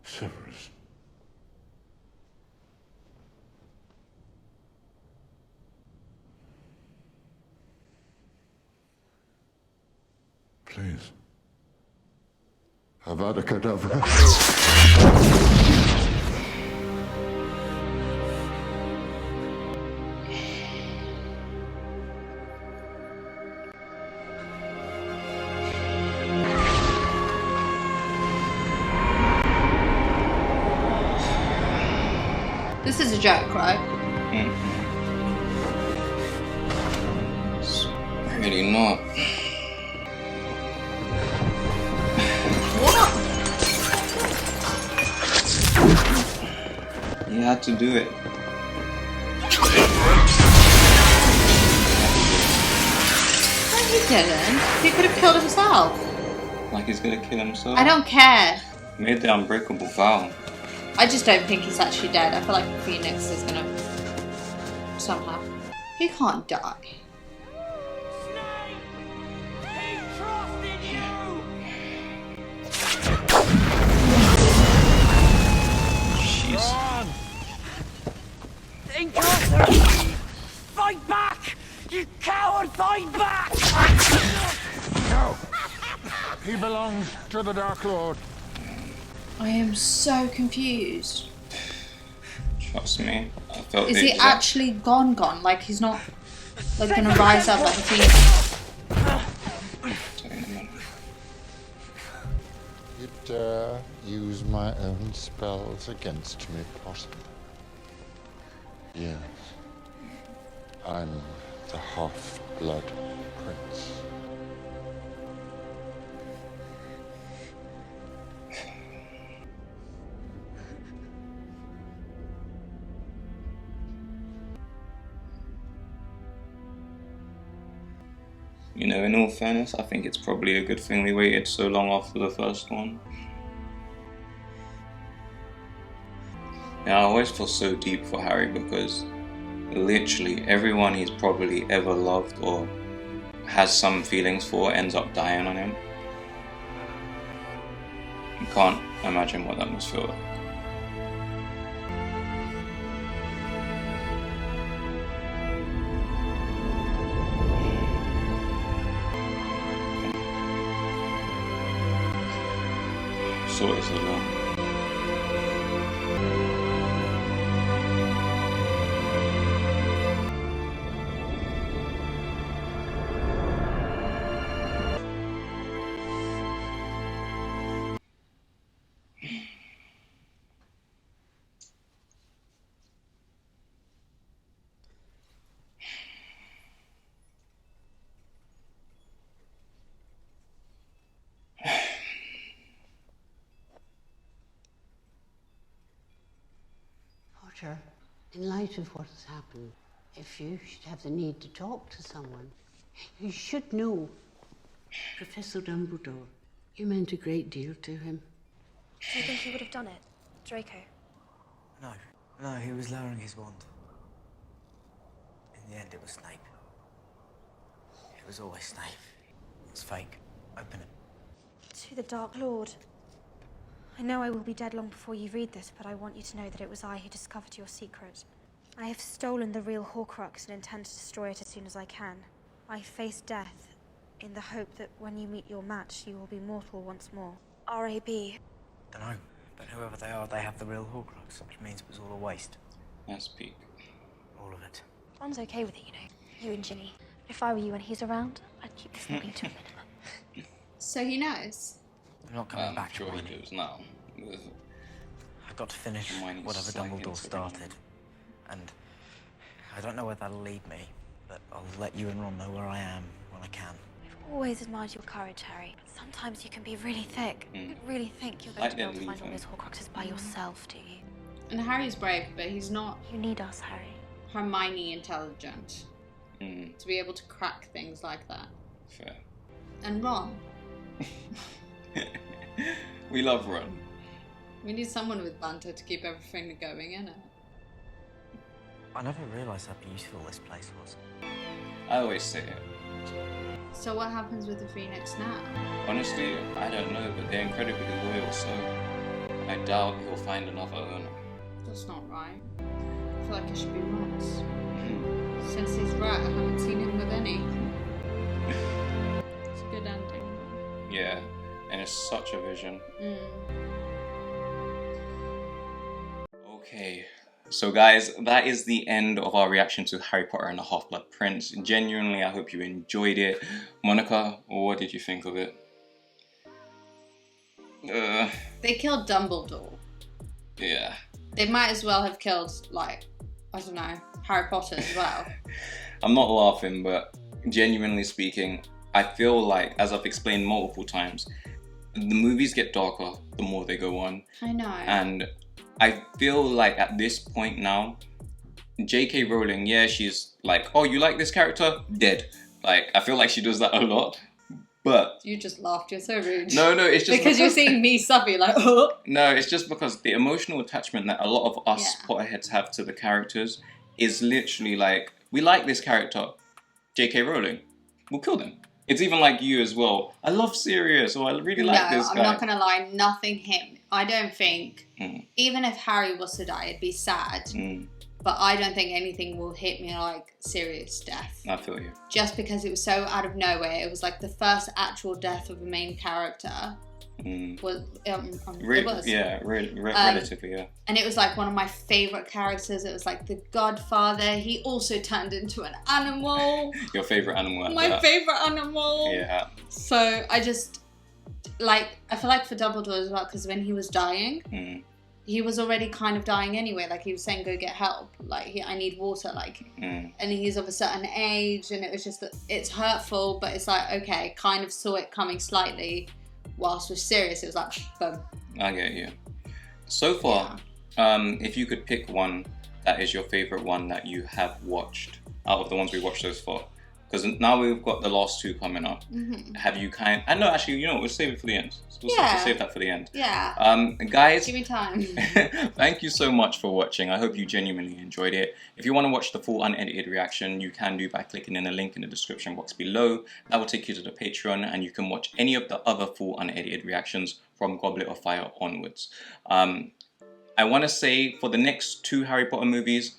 Severus. Please. Avada Kedavra. This is a joke, right? It's really not. What? You had to do it. No, he didn't. He could have killed himself. Like he's gonna kill himself. I don't care. Made the unbreakable vow. I just don't think he's actually dead. I feel like Phoenix is gonna somehow. He can't die. He belongs to the Dark Lord. I am so confused. Trust me, I felt Is the he exact- actually gone? Like he's not like gonna rise up like a phoenix? You dare use my own spells against me, Potter? Yes. I'm the Half-Blood Prince. You know, in all fairness, I think it's probably a good thing we waited so long after the first one. Yeah, I always feel so deep for Harry because literally everyone he's probably ever loved or has some feelings for ends up dying on him. You can't imagine what that must feel like. So it's a lot. Potter, in light of what has happened, if you should have the need to talk to someone, you should know Professor Dumbledore. You meant a great deal to him. Do you think he would have done it, Draco? No, he was lowering his wand. In the end, it was Snape. It was always Snape. It was fake. Open it. To the Dark Lord. I know I will be dead long before you read this, but I want you to know that it was I who discovered your secret. I have stolen the real Horcrux and intend to destroy it as soon as I can. I face death in the hope that when you meet your match, you will be mortal once more. R.A.B. Dunno, but whoever they are, they have the real Horcrux, which means it was all a waste. That's peak. All of it. Ron's okay with it, you know. You and Ginny. If I were you and he's around, I'd keep this looking to a minimum. So he knows. I'm not coming back. Sure he knows now. I've got to finish Hermione's whatever slightly Dumbledore into started. And I don't know where that'll lead me, but I'll let you and Ron know where I am when I can. I've always admired your courage, Harry. But sometimes you can be really thick. You don't really think you're I going to be able to didn't find all leave those Horcruxes by yourself, do you? And Harry's brave, but he's not You need us, Harry. Hermione intelligent to be able to crack things like that. Fair. And Ron, We love Ron. we need someone with banter to keep everything going, innit? I never realised how beautiful this place was. I always say it. So what happens with the Phoenix now? Honestly, I don't know, but they're incredibly loyal, so I doubt he'll find another owner. That's not right. I feel like it should be Ron's. Since he's right, I haven't seen him with any. It's a good ending. Yeah, and it's such a vision. Okay, so guys, that is the end of our reaction to Harry Potter and the Half-Blood Prince. Genuinely, I hope you enjoyed it. Monica, what did you think of it? They killed Dumbledore. Yeah. They might as well have killed, like, I don't know, Harry Potter as well. I'm not laughing, but genuinely speaking, I feel like, as I've explained multiple times, the movies get darker the more they go on. I know. And I feel like at this point now, J.K. Rowling, yeah, she's like, oh, you like this character? Dead. Like, I feel like she does that a lot. But You just laughed, you're so rude. No, it's just because you're seeing me subby, like, oh. No, it's just because the emotional attachment that a lot of us Potterheads have to the characters is literally like, we like this character, J.K. Rowling, we'll kill them. It's even like you as well. I love Sirius, or I really like this guy. I'm not gonna lie, nothing him. I don't think, even if Harry was to die, it'd be sad. but I don't think anything will hit me like serious death. I feel you. Just because it was so out of nowhere. It was like the first actual death of a main character. It was. Relatively, yeah. And it was like one of my favorite characters. It was like the Godfather. He also turned into an animal. Your favorite animal? My favorite animal. Yeah. So I just like, I feel like for Dumbledore as well, because when he was dying, he was already kind of dying anyway. Like he was saying, go get help. Like I need water. Like, and he's of a certain age, and it was just that it's hurtful, but it's like, okay, kind of saw it coming slightly. Whilst we're serious, it was like, boom. I get you. So far, if you could pick one that is your favorite one that you have watched out of the ones we watched so far, because now we've got the last two coming up. Have you no, actually, you know what? We'll save it for the end. We'll save that for the end. Yeah. Guys, give me time. Thank you so much for watching. I hope you genuinely enjoyed it. If you want to watch the full unedited reaction, you can do by clicking in the link in the description box below. That will take you to the Patreon, and you can watch any of the other full unedited reactions from Goblet of Fire onwards. I want to say for the next 2 Harry Potter movies,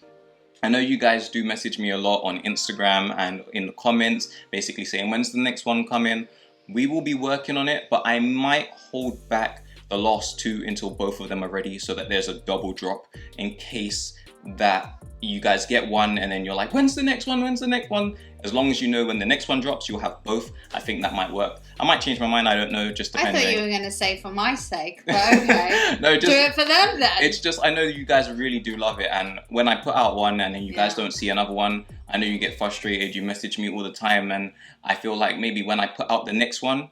I know you guys do message me a lot on Instagram and in the comments, basically saying, when's the next one coming? We will be working on it, but I might hold back the last 2 until both of them are ready, so that there's a double drop in case that you guys get one and then you're like, when's the next one? When's the next one? As long as you know when the next one drops, you'll have both. I think that might work. I might change my mind, I don't know, just depending. I thought you were going to say for my sake, but okay. No, just do it for them then. It's just, I know you guys really do love it, and when I put out one and then you guys don't see another one, I know you get frustrated, you message me all the time, and I feel like maybe when I put out the next one,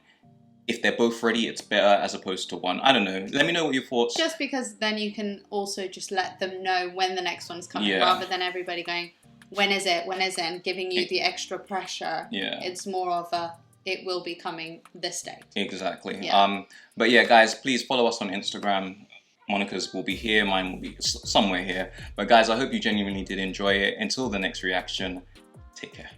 if they're both ready, it's better as opposed to one. I don't know. Let me know what your thoughts. Just because then you can also just let them know when the next one's coming, rather than everybody going, when is it, and giving you the extra pressure. It's more of a, it will be coming this date. Exactly. But yeah, guys, please follow us on Instagram. Monica's will be here, mine will be somewhere here. But guys, I hope you genuinely did enjoy it. Until the next reaction, take care.